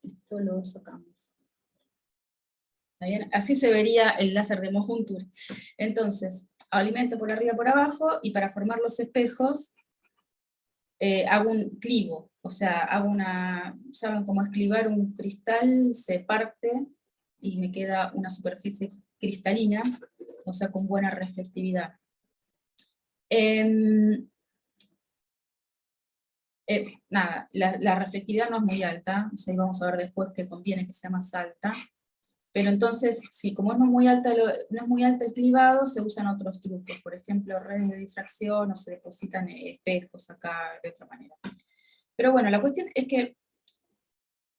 Esto lo sacamos. ¿Está bien? Así se vería el láser de homojuntura. Entonces, alimento por arriba y por abajo, y para formar los espejos, hago un clivo, o sea, ¿saben cómo es clivar un cristal? Se parte, y me queda una superficie cristalina, o sea, con buena reflectividad. Nada, la reflectividad no es muy alta, o sea, vamos a ver después que conviene que sea más alta, pero entonces, sí, como no es muy alta el clivado, se usan otros trucos, por ejemplo, redes de difracción, o se depositan espejos acá de otra manera. Pero bueno, la cuestión es que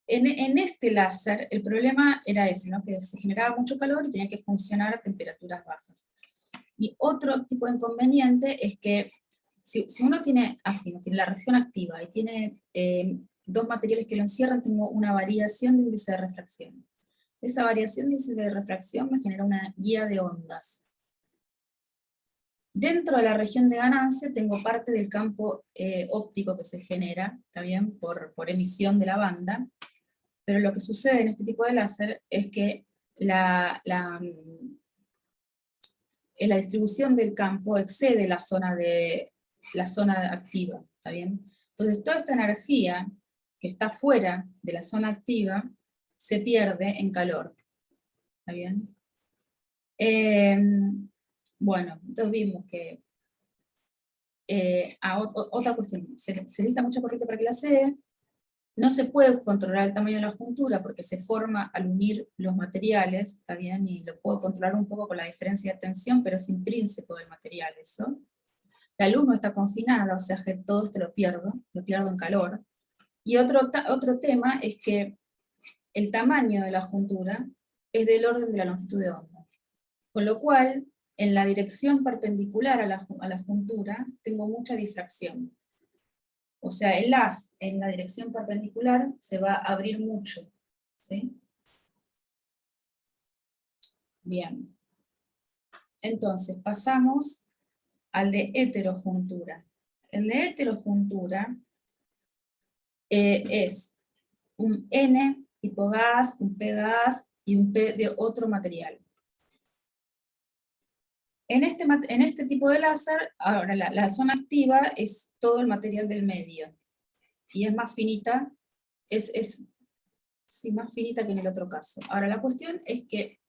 en este láser el problema era ese, ¿no? Que se generaba mucho calor y tenía que funcionar a temperaturas bajas. Y otro tipo de inconveniente es que si uno tiene la región activa y tiene dos materiales que lo encierran, tengo una variación de índice de refracción. Esa variación de índice de refracción me genera una guía de ondas. Dentro de la región de ganancia tengo parte del campo óptico que se genera, ¿está bien?, por emisión de la banda, pero lo que sucede en este tipo de láser es que la distribución del campo excede la zona activa, ¿está bien? Entonces toda esta energía que está fuera de la zona activa se pierde en calor, ¿está bien? Bueno, entonces vimos que otra cuestión, se necesita mucha corriente para que la C, no se puede controlar el tamaño de la juntura porque se forma al unir los materiales, está bien, y lo puedo controlar un poco con la diferencia de tensión, pero es intrínseco del material eso. La luz no está confinada, o sea que todo esto lo pierdo en calor. Y otro tema es que el tamaño de la juntura es del orden de la longitud de onda. Con lo cual, en la dirección perpendicular a la juntura, tengo mucha difracción. O sea, el haz en la dirección perpendicular se va a abrir mucho. ¿Sí? Bien. Entonces, pasamos al de heterojuntura. El de heterojuntura es un N tipo gas, un P gas y un P de otro material. En este tipo de láser, ahora la zona activa es todo el material del medio, y es más finita, sí, más finita que en el otro caso. Ahora la cuestión es que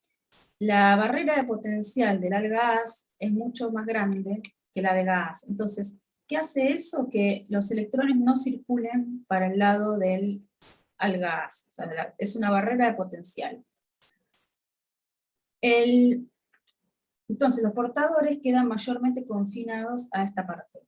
la barrera de potencial del algas es mucho más grande que la de gas. Entonces, ¿qué hace eso? Que los electrones no circulen para el lado del algas. O sea, es una barrera de potencial. Entonces, los portadores quedan mayormente confinados a esta parte.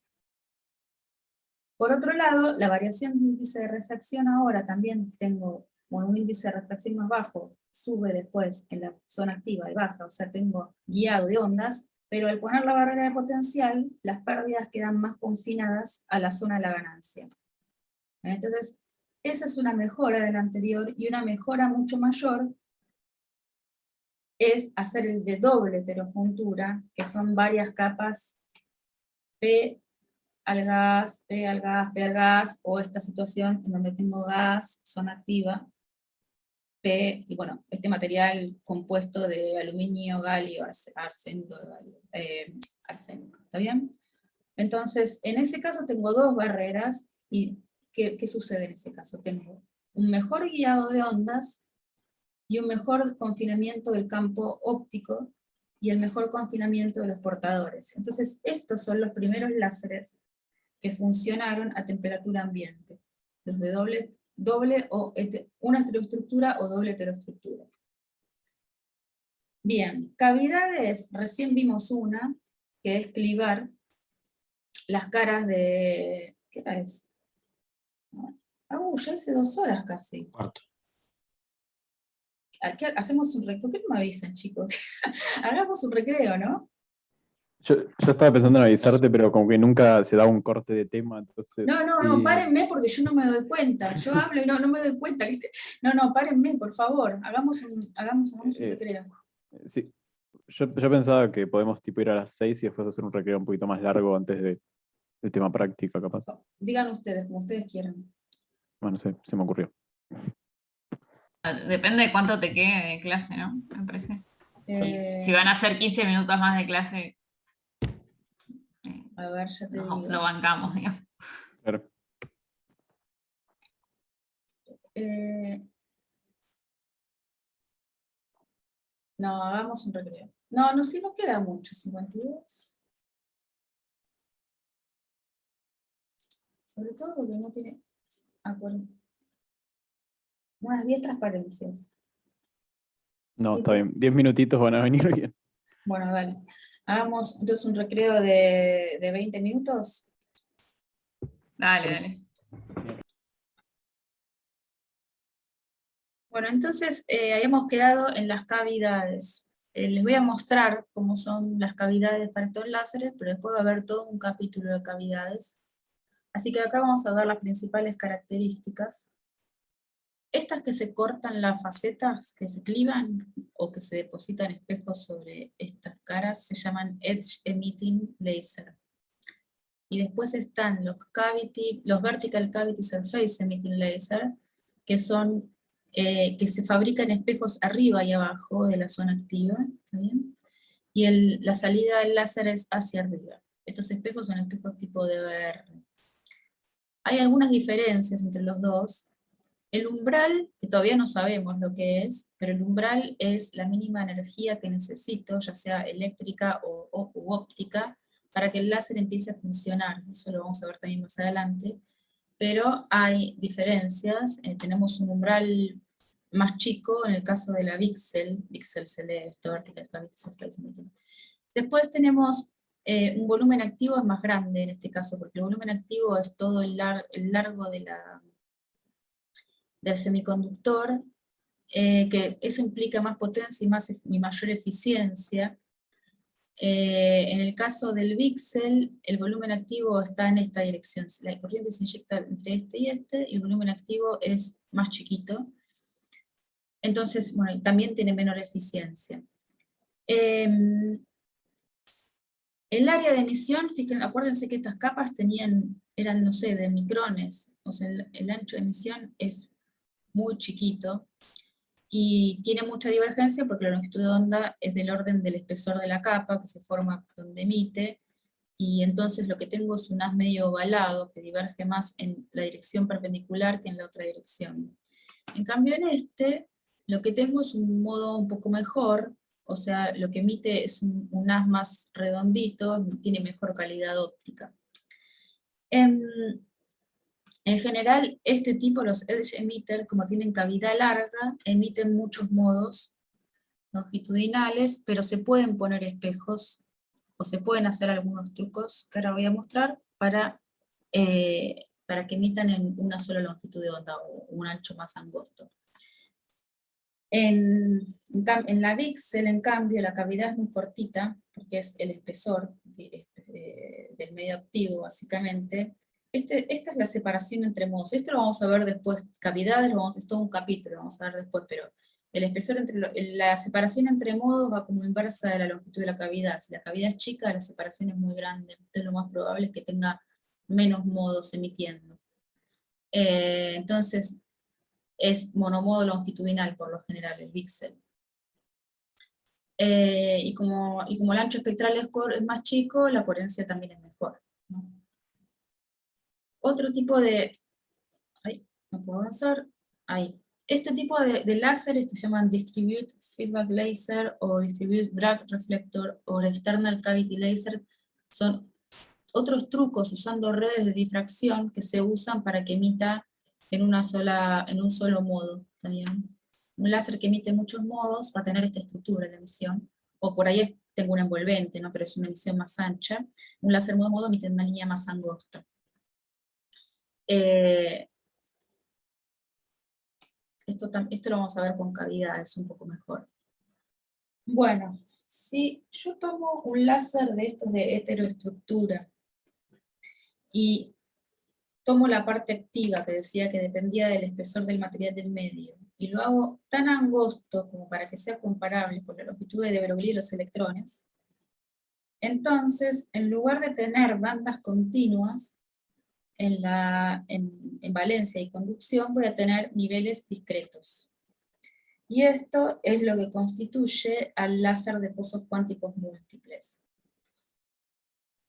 Por otro lado, la variación de índice de refracción ahora también tengo un índice de refracción más bajo, sube después en la zona activa y baja, o sea, tengo guiado de ondas, pero al poner la barrera de potencial, las pérdidas quedan más confinadas a la zona de la ganancia. Entonces, esa es una mejora de la anterior, y una mejora mucho mayor es hacer el de doble heterojuntura, que son varias capas P al gas, P al gas, P al gas, o esta situación en donde tengo gas, zona activa, P, y bueno, este material compuesto de aluminio, galio, arsénico, arsénico, ¿está bien? Entonces, en ese caso tengo dos barreras, y ¿qué sucede en ese caso? Tengo un mejor guiado de ondas, y un mejor confinamiento del campo óptico, y el mejor confinamiento de los portadores. Entonces, estos son los primeros láseres que funcionaron a temperatura ambiente, los de una heteroestructura o doble heteroestructura. Bien, cavidades, recién vimos una, que es clivar las caras de... ¿Qué hora es? Ya hace 2 horas casi. Cuarto. Hacemos un recreo, ¿por qué no me avisan, chicos? Hagamos un recreo, ¿no? Yo estaba pensando en avisarte, pero como que nunca se da un corte de tema, entonces... No, párenme porque yo no me doy cuenta. Yo hablo y no me doy cuenta, ¿viste? No, párenme, por favor. Hagamos un recreo. Sí, yo pensaba que podemos tipo ir a las 6 y después hacer un recreo un poquito más largo antes del tema práctica, capaz. Digan ustedes, como ustedes quieran. Bueno, se me ocurrió. Depende de cuánto te quede de clase, ¿no? Me parece. Si van a hacer 15 minutos más de clase, a ver, ya te digo. Lo bancamos, digamos. Claro. No, hagamos un recreo. No, sí nos queda mucho, 52. Sobre todo porque no tiene... unas 10 transparencias. No, Sí, está bien. 10 minutitos van a venir bien. Bueno, dale. Hagamos entonces un recreo de 20 minutos. Dale. Bueno, entonces habíamos quedado en las cavidades. Les voy a mostrar cómo son las cavidades para estos láseres, pero después va a haber todo un capítulo de cavidades. Así que acá vamos a ver las principales características. Estas que se cortan las facetas, que se clivan, o que se depositan espejos sobre estas caras, se llaman Edge Emitting Laser. Y después están los Vertical Cavity Surface Emitting Laser, que son que se fabrican espejos arriba y abajo de la zona activa, ¿está bien? Y la salida del láser es hacia arriba. Estos espejos son espejos tipo DVR. Hay algunas diferencias entre los dos. El umbral, que todavía no sabemos lo que es, pero el umbral es la mínima energía que necesito, ya sea eléctrica u óptica, para que el láser empiece a funcionar. Eso lo vamos a ver también más adelante. Pero hay diferencias. Tenemos un umbral más chico en el caso de la VCSEL. VCSEL se lee esto, Vertical Cavity Surface Emitting. Después tenemos un volumen activo es más grande en este caso, porque el volumen activo es todo el largo de del semiconductor, que eso implica más potencia y mayor eficiencia. En el caso del VCSEL, el volumen activo está en esta dirección. La corriente se inyecta entre este, y el volumen activo es más chiquito. Entonces, bueno, también tiene menor eficiencia. El área de emisión, fíjense, acuérdense que estas capas eran, no sé, de micrones. O sea, el ancho de emisión es muy chiquito, y tiene mucha divergencia porque la longitud de onda es del orden del espesor de la capa que se forma donde emite, y entonces lo que tengo es un haz medio ovalado que diverge más en la dirección perpendicular que en la otra dirección. En cambio en este, lo que tengo es un modo un poco mejor, o sea, lo que emite es un haz más redondito, tiene mejor calidad óptica. En general, este tipo, los edge emitter, como tienen cavidad larga, emiten muchos modos longitudinales, pero se pueden poner espejos, o se pueden hacer algunos trucos que ahora voy a mostrar, para que emitan en una sola longitud de onda, o un ancho más angosto. En la VCSEL, en cambio, la cavidad es muy cortita, porque es el espesor del medio activo, básicamente. Esta es la separación entre modos. Esto lo vamos a ver después, cavidades, es todo un capítulo, lo vamos a ver después, pero el espesor la separación entre modos va como inversa de la longitud de la cavidad. Si la cavidad es chica, la separación es muy grande, entonces lo más probable es que tenga menos modos emitiendo. Entonces, es monomodo longitudinal por lo general, el VCSEL. Y como el ancho espectral es más chico, la coherencia también es mejor, ¿no? Otro tipo de... Ay, no puedo avanzar. Ahí. Este tipo de láseres que se llaman Distribute Feedback Laser, o Distribute Bragg Reflector, o External Cavity Laser, son otros trucos usando redes de difracción que se usan para que emita en un solo modo. ¿Está bien? Un láser que emite muchos modos va a tener esta estructura, la emisión, o por ahí tengo una envolvente, ¿no? Pero es una emisión más ancha. Un láser modo emite en una línea más angosta. Esto lo vamos a ver con cavidades un poco mejor. Bueno, si yo tomo un láser de estos de heteroestructura, y tomo la parte activa que decía que dependía del espesor del material del medio, y lo hago tan angosto como para que sea comparable con la longitud de Broglie de los electrones, entonces, en lugar de tener bandas continuas en valencia y conducción, voy a tener niveles discretos. Y esto es lo que constituye al láser de pozos cuánticos múltiples.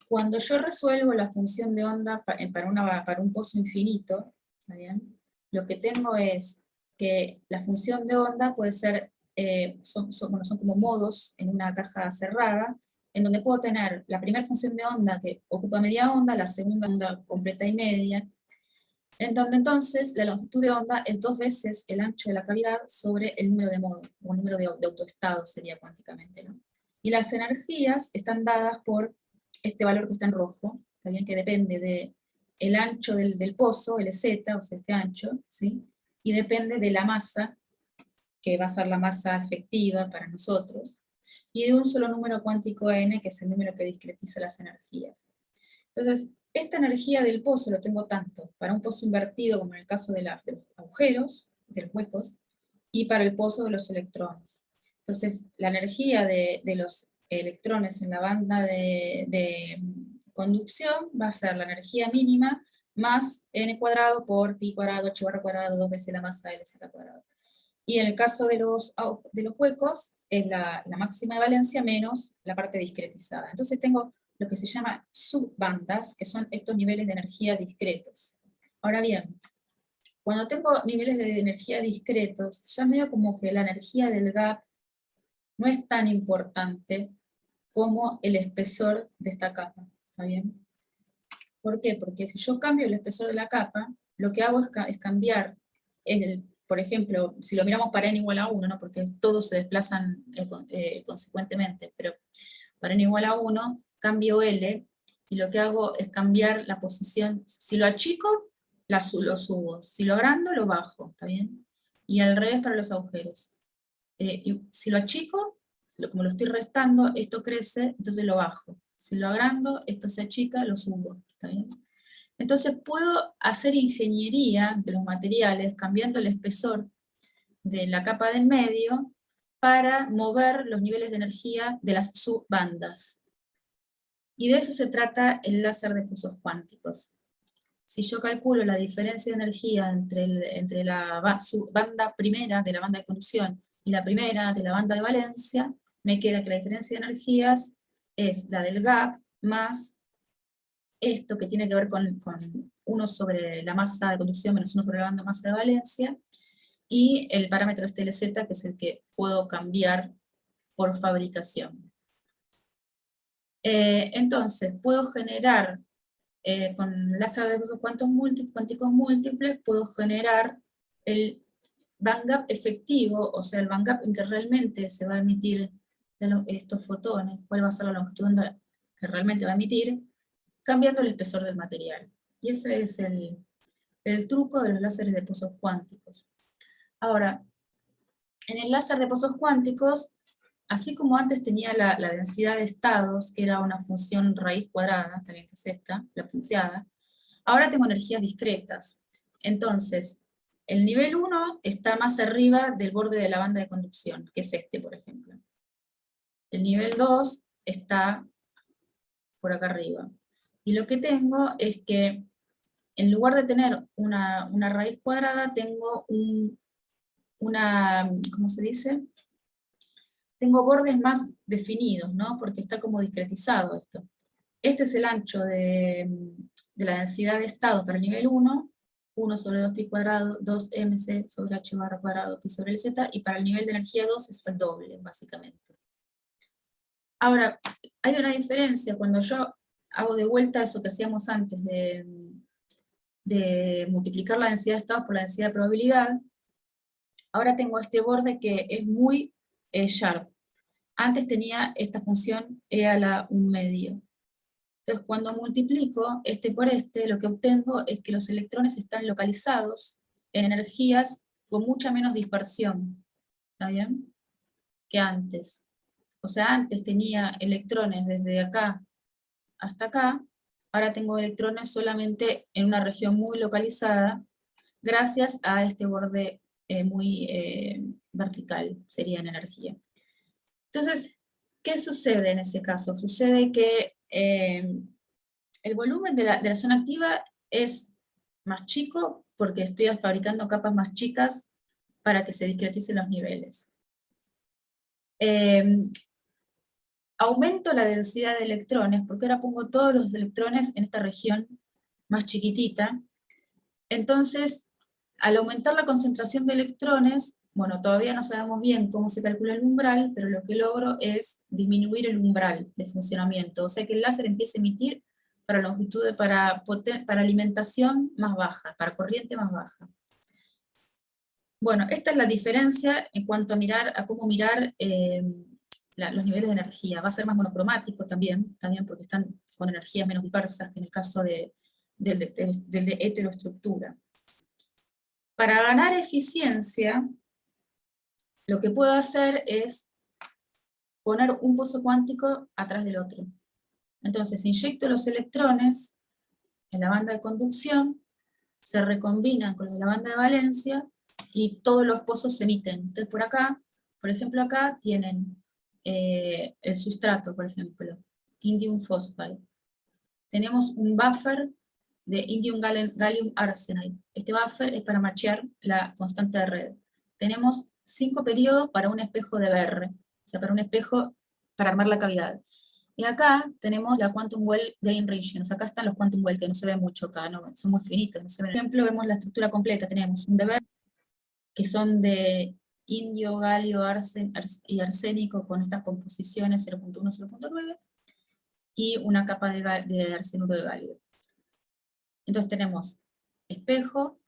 Cuando yo resuelvo la función de onda para un pozo infinito, ¿está bien? Lo que tengo es que la función de onda puede ser, son como modos en una caja cerrada, en donde puedo tener la primera función de onda que ocupa media onda, la segunda onda completa y media, en donde entonces la longitud de onda es 2 veces el ancho de la cavidad sobre el número de modos, o el número de autoestados sería cuánticamente, ¿no? Y las energías están dadas por este valor que está en rojo, ¿está bien? Que depende del ancho del pozo, el Z, o sea, este ancho, ¿sí? Y depende de la masa, que va a ser la masa efectiva para nosotros, y de un solo número cuántico n, que es el número que discretiza las energías. Entonces, esta energía del pozo lo tengo tanto para un pozo invertido, como en el caso de los agujeros, de los huecos, y para el pozo de los electrones. Entonces, la energía de los electrones en la banda de conducción va a ser la energía mínima más n cuadrado por pi cuadrado, h barra cuadrado, 2 veces la masa de LZ cuadrado. Y en el caso de los huecos, es la máxima de valencia menos la parte discretizada. Entonces tengo lo que se llama subbandas, que son estos niveles de energía discretos. Ahora bien, Cuando tengo niveles de energía discretos, ya medio como que la energía del gap no es tan importante como el espesor de esta capa, ¿está bien? ¿Por qué? Porque si yo cambio el espesor de la capa, lo que hago es cambiar, por ejemplo, si lo miramos para n igual a 1, ¿no? Porque todos se desplazan consecuentemente, pero para n igual a 1, cambio L, y lo que hago es cambiar la posición. Si lo achico, lo subo. Si lo agrando, lo bajo, ¿está bien? Y al revés para los agujeros. Y si lo achico, como lo estoy restando, esto crece, entonces lo bajo. Si lo agrando, esto se achica, lo subo, ¿está bien? Entonces puedo hacer ingeniería de los materiales cambiando el espesor de la capa del medio para mover los niveles de energía de las subbandas. Y de eso se trata el láser de pulsos cuánticos. Si yo calculo la diferencia de energía entre la banda primera de la banda de conducción y la primera de la banda de valencia, me queda que la diferencia de energías es la del gap más esto que tiene que ver con 1 sobre la masa de conducción menos 1 sobre la banda masa de valencia, y el parámetro este LZ, que es el que puedo cambiar por fabricación. Entonces, puedo generar, con láser de pulsos cuánticos múltiples, puedo generar el bandgap efectivo, o sea, el bandgap en que realmente se va a emitir estos fotones, cuál va a ser la longitud de onda que realmente va a emitir, cambiando el espesor del material. Y ese es el truco de los láseres de pozos cuánticos. Ahora, en el láser de pozos cuánticos, así como antes tenía la densidad de estados, que era una función raíz cuadrada, también que es esta, la punteada, ahora tengo energías discretas. Entonces, el nivel 1 está más arriba del borde de la banda de conducción, que es este, por ejemplo. El nivel 2 está por acá arriba. Y lo que tengo es que, en lugar de tener una raíz cuadrada, tengo ¿cómo se dice? Tengo bordes más definidos, ¿no? Porque está como discretizado esto. Este es el ancho de la densidad de estados para el nivel 1, 1 sobre 2pi cuadrado, 2mc sobre h barra cuadrado, pi sobre el z, y para el nivel de energía 2 es el doble, básicamente. Ahora, hay una diferencia cuando yo hago de vuelta eso que hacíamos antes de multiplicar la densidad de estados por la densidad de probabilidad. Ahora tengo este borde que es muy sharp. Antes tenía esta función e a la 1/2. Entonces cuando multiplico este por este, lo que obtengo es que los electrones están localizados en energías con mucha menos dispersión, ¿está bien? Que antes. O sea, antes tenía electrones desde acá hasta acá, ahora tengo electrones solamente en una región muy localizada, gracias a este borde muy vertical, sería en energía. Entonces, ¿qué sucede en ese caso? Sucede que el volumen de la zona activa es más chico, porque estoy fabricando capas más chicas para que se discreticen los niveles. Aumento la densidad de electrones, porque ahora pongo todos los electrones en esta región más chiquitita. Entonces, al aumentar la concentración de electrones, bueno, todavía no sabemos bien cómo se calcula el umbral, pero lo que logro es disminuir el umbral de funcionamiento, o sea que el láser empiece a emitir para longitudes, para alimentación más baja, para corriente más baja. Bueno, esta es la diferencia en cuanto a cómo mirar los niveles de energía. Va a ser más monocromático también porque están con energías menos dispersas que en el caso del de heteroestructura. Para ganar eficiencia, lo que puedo hacer es poner un pozo cuántico atrás del otro. Entonces inyecto los electrones en la banda de conducción, se recombinan con los de la banda de valencia, y todos los pozos se emiten. Entonces por acá, por ejemplo acá, tienen el sustrato, por ejemplo, indium phosphide. Tenemos un buffer de indium gallium arsenide. Este buffer es para machear la constante de red. Tenemos 5 periodos para un espejo de BR, o sea, para un espejo para armar la cavidad. Y acá tenemos la Quantum Well Gain Regions. Acá están los Quantum Well, que no se ve mucho acá, ¿no? Son muy finitos. No se ven. Por ejemplo, vemos la estructura completa. Tenemos un deber, que son de indio, galio, y arsénico, con estas composiciones 0.1, 0.9, y una capa de arsenuro de galio. Entonces tenemos espejo,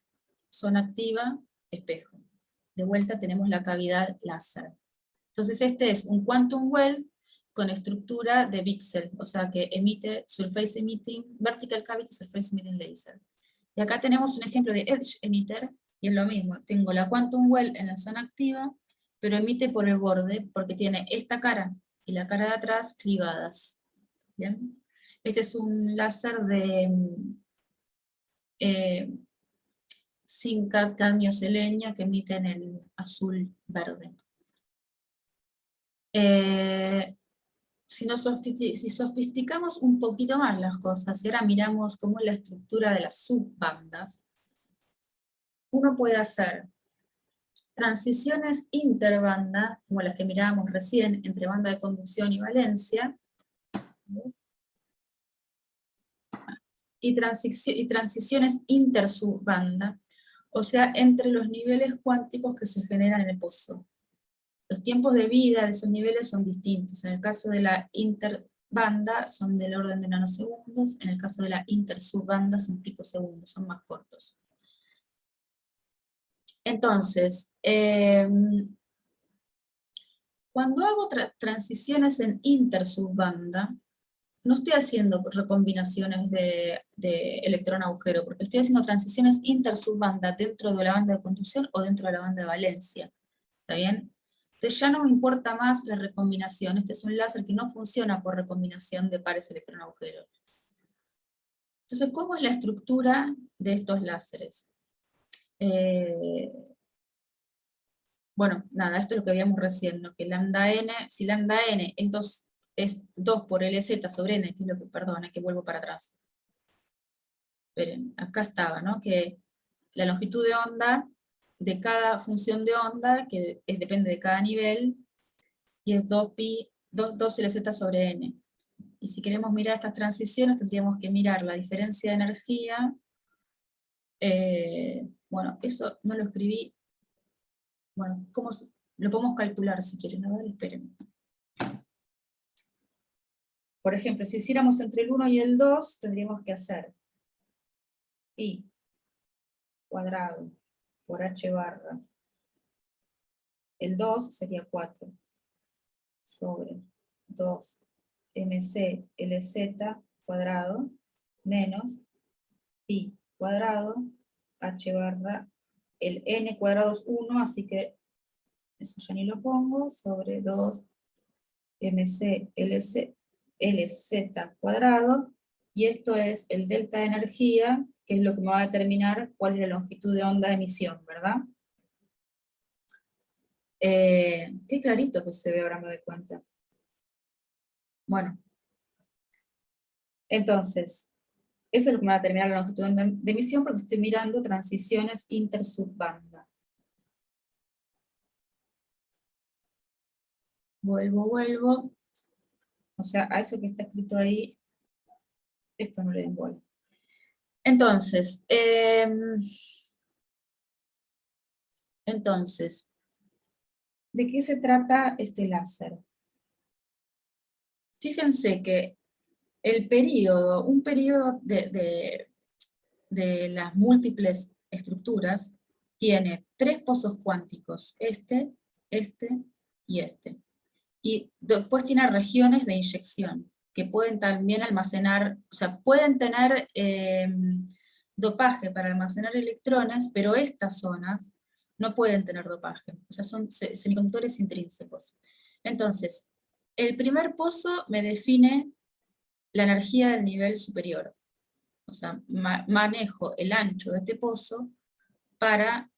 zona activa, espejo. De vuelta tenemos la cavidad láser. Entonces este es un Quantum Well con estructura de VCSEL, o sea que emite Surface Emitting, Vertical Cavity Surface Emitting Laser. Y acá tenemos un ejemplo de Edge Emitter, y es lo mismo, tengo la Quantum Well en la zona activa, pero emite por el borde, porque tiene esta cara y la cara de atrás clivadas. ¿Bien? Este es un láser de zinc cadmio selenio que emite en el azul verde. Si sofisticamos un poquito más las cosas, y ahora miramos cómo es la estructura de las subbandas, uno puede hacer transiciones interbanda, como las que mirábamos recién, entre banda de conducción y valencia, y transiciones intersubbanda, o sea, entre los niveles cuánticos que se generan en el pozo. Los tiempos de vida de esos niveles son distintos. En el caso de la interbanda son del orden de nanosegundos, en el caso de la intersubbanda son picosegundos, son más cortos. Entonces, cuando hago transiciones en intersubbanda, no estoy haciendo recombinaciones de electrón agujero, porque estoy haciendo transiciones intersubbanda dentro de la banda de conducción o dentro de la banda de valencia. ¿Está bien? Entonces ya no me importa más la recombinación. Este es un láser que no funciona por recombinación de pares electrón agujero. Entonces, ¿cómo es la estructura de estos láseres? Bueno, nada, esto es lo que habíamos recién, ¿no? Que lambda n, si lambda n es 2 por LZ sobre n, que es lo que, perdón, que vuelvo para atrás. Esperen, acá estaba, ¿no? Que la longitud de onda de cada función de onda, que depende de cada nivel, y es 2 LZ sobre n. Y si queremos mirar estas transiciones, tendríamos que mirar la diferencia de energía. Bueno, eso no lo escribí. Bueno, lo podemos calcular si quieren. A ver, esperen. Por ejemplo, si hiciéramos entre el 1 y el 2, tendríamos que hacer pi cuadrado por h barra. El 2 sería 4 sobre 2 mc lz cuadrado menos pi cuadrado h barra, el n cuadrado es 1, así que eso ya ni lo pongo, sobre 2 mc lz cuadrado, y esto es el delta de energía, que es lo que me va a determinar cuál es la longitud de onda de emisión, ¿verdad? Qué clarito que se ve, ahora me doy cuenta. Bueno, entonces, eso es lo que me va a determinar la longitud de emisión, porque estoy mirando transiciones intersubbanda. Vuelvo. O sea, a eso que está escrito ahí, esto no le den bola. Entonces, ¿de qué se trata este láser? Fíjense que un periodo de las múltiples estructuras tiene 3 pozos cuánticos, este y este. Y después tiene regiones de inyección, que pueden también almacenar, o sea, pueden tener dopaje para almacenar electrones, pero estas zonas no pueden tener dopaje, o sea, son semiconductores intrínsecos. Entonces, el primer pozo me define la energía del nivel superior, o sea, manejo el ancho de este pozo para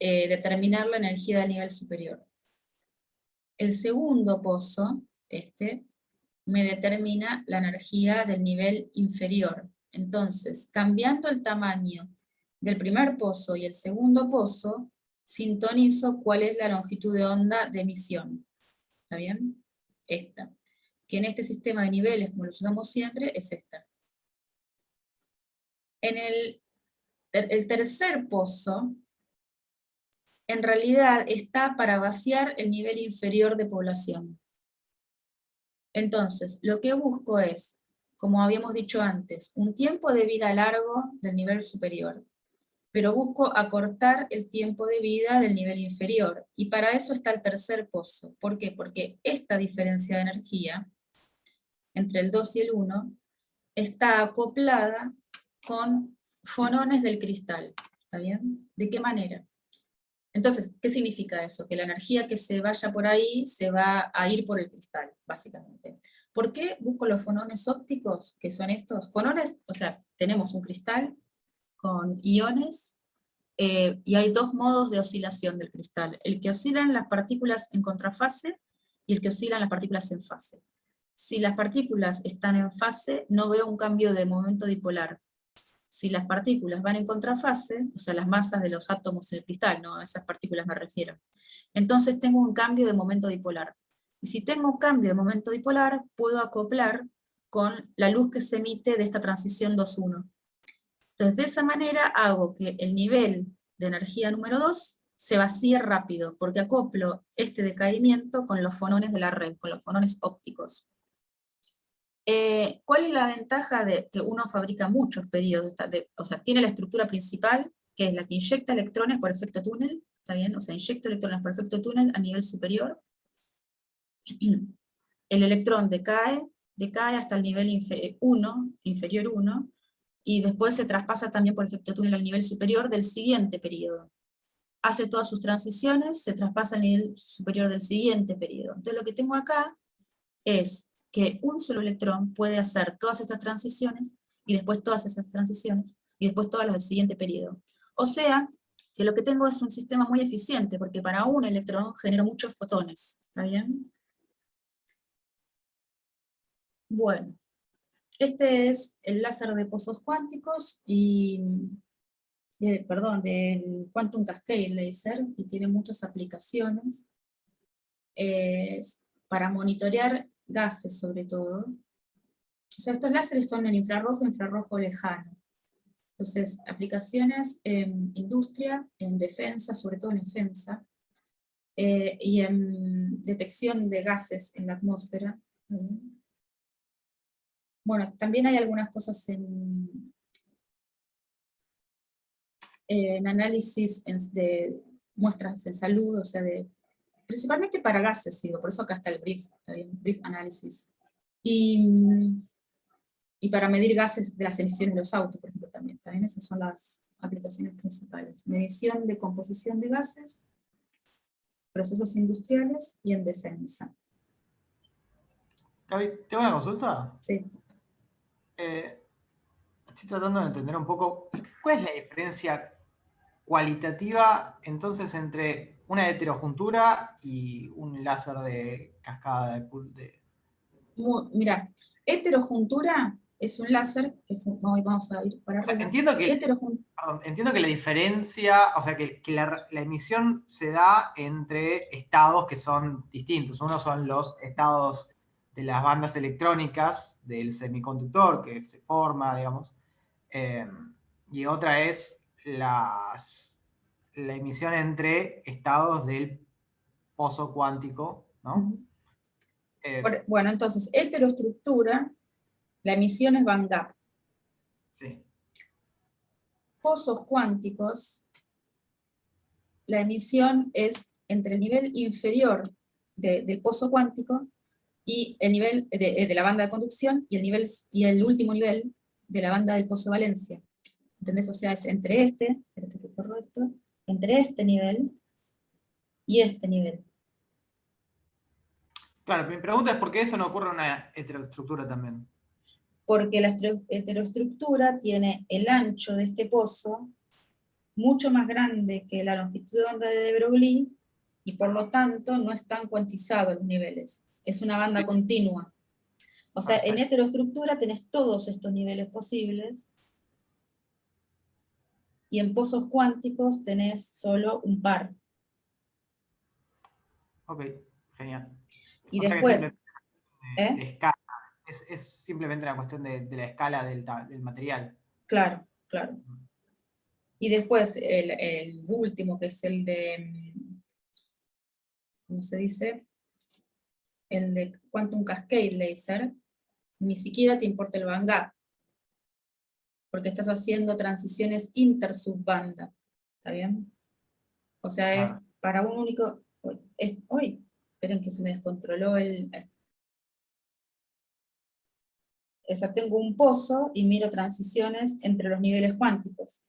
determinar la energía del nivel superior. El segundo pozo, me determina la energía del nivel inferior. Entonces, cambiando el tamaño del primer pozo y el segundo pozo, sintonizo cuál es la longitud de onda de emisión. ¿Está bien? Esta. que en este sistema de niveles, como lo usamos siempre, es esta. En el tercer pozo, en realidad está para vaciar el nivel inferior de población. Entonces, lo que busco es, como habíamos dicho antes, un tiempo de vida largo del nivel superior, pero busco acortar el tiempo de vida del nivel inferior, y para eso está el tercer pozo. ¿Por qué? Porque esta diferencia de energía, entre el 2 y el 1, está acoplada con fonones del cristal, ¿está bien? ¿De qué manera? Entonces, ¿qué significa eso? Que la energía que se vaya por ahí se va a ir por el cristal, básicamente. ¿Por qué busco los fonones ópticos, que son estos? Fonones, o sea, tenemos un cristal con iones, y hay dos modos de oscilación del cristal. El que oscilan las partículas en contrafase y el que oscilan las partículas en fase. Si las partículas están en fase, no veo un cambio de momento dipolar. Si las partículas van en contrafase, o sea, las masas de los átomos en el cristal, ¿no? A esas partículas me refiero, entonces tengo un cambio de momento dipolar. Y si tengo un cambio de momento dipolar, puedo acoplar con la luz que se emite de esta transición 2-1. Entonces, de esa manera hago que el nivel de energía número 2 se vacíe rápido, porque acoplo este decaimiento con los fonones de la red, con los fonones ópticos. ¿Cuál es la ventaja de que uno fabrica muchos pedidos? O sea, tiene la estructura principal, que es la que inyecta electrones por efecto túnel, ¿está bien? O sea, inyecto electrones por efecto túnel a nivel superior. El electrón decae hasta el nivel inferior 1, y después se traspasa también por efecto túnel al nivel superior del siguiente periodo. Hace todas sus transiciones, se traspasa al nivel superior del siguiente periodo. Entonces lo que tengo acá es que un solo electrón puede hacer todas estas transiciones, y después todas esas transiciones, y después todas las del siguiente periodo. O sea, que lo que tengo es un sistema muy eficiente, porque para un electrón genero muchos fotones. ¿Está bien? Bueno, este es el láser de pozos cuánticos, perdón, del Quantum Cascade Laser, y tiene muchas aplicaciones. Para monitorear gases sobre todo. O sea, estos láseres son en infrarrojo lejano. Entonces, aplicaciones en industria, en defensa, sobre todo en defensa, y en detección de gases en la atmósfera. Bueno, también hay algunas cosas en análisis de muestras de salud, o sea, principalmente para gases, digo, por eso acá está el brief, ¿está bien? Brief Analysis. Y para medir gases de las emisiones de los autos, por ejemplo, también. También esas son las aplicaciones principales. Medición de composición de gases, procesos industriales y en defensa. Gaby, ¿tengo una consulta? Sí. Estoy tratando de entender un poco cuál es la diferencia cualitativa entonces entre una heterojuntura y un láser de cascada de... Mira, heterojuntura es un láser, vamos a ir para arriba. Entiendo que la diferencia, o sea, que la emisión se da entre estados que son distintos. Uno son los estados de las bandas electrónicas del semiconductor que se forma, digamos, y otra es la emisión entre estados del pozo cuántico, ¿no? Bueno, entonces, heteroestructura, la emisión es band gap. Sí. Pozos cuánticos, la emisión es entre el nivel inferior del pozo cuántico y el nivel de la banda de conducción y el último nivel de la banda del pozo de valencia. ¿Entendés? O sea, es entre entre este nivel y este nivel. Claro, mi pregunta es por qué eso no ocurre en una heteroestructura también. Porque la heteroestructura tiene el ancho de este pozo mucho más grande que la longitud de onda de de Broglie, y por lo tanto no están cuantizados los niveles. Es una banda continua. O sea, en heteroestructura tenés todos estos niveles posibles, y en pozos cuánticos tenés solo un par. Ok, genial. Y después, de escala. Es simplemente una cuestión de la escala del material. Claro, claro. Y después el último, que es el de, ¿cómo se dice? El de Quantum Cascade Laser, ni siquiera te importa el bandgap, porque estás haciendo transiciones intersubbanda. ¿Está bien? O sea, es para un único... Uy, esperen que se me descontroló el... Esa, tengo un pozo y miro transiciones entre los niveles cuánticos.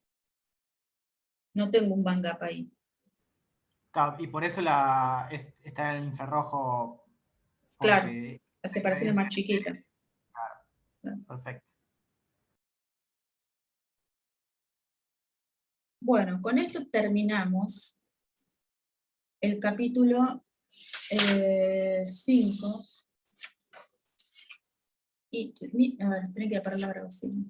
No tengo un bandgap ahí. Claro, y por eso está en el infrarrojo. Claro, la separación es más chiquita. Claro. Perfecto. Bueno, con esto terminamos el capítulo 5. Y, a ver, esperen que apagar la grabación.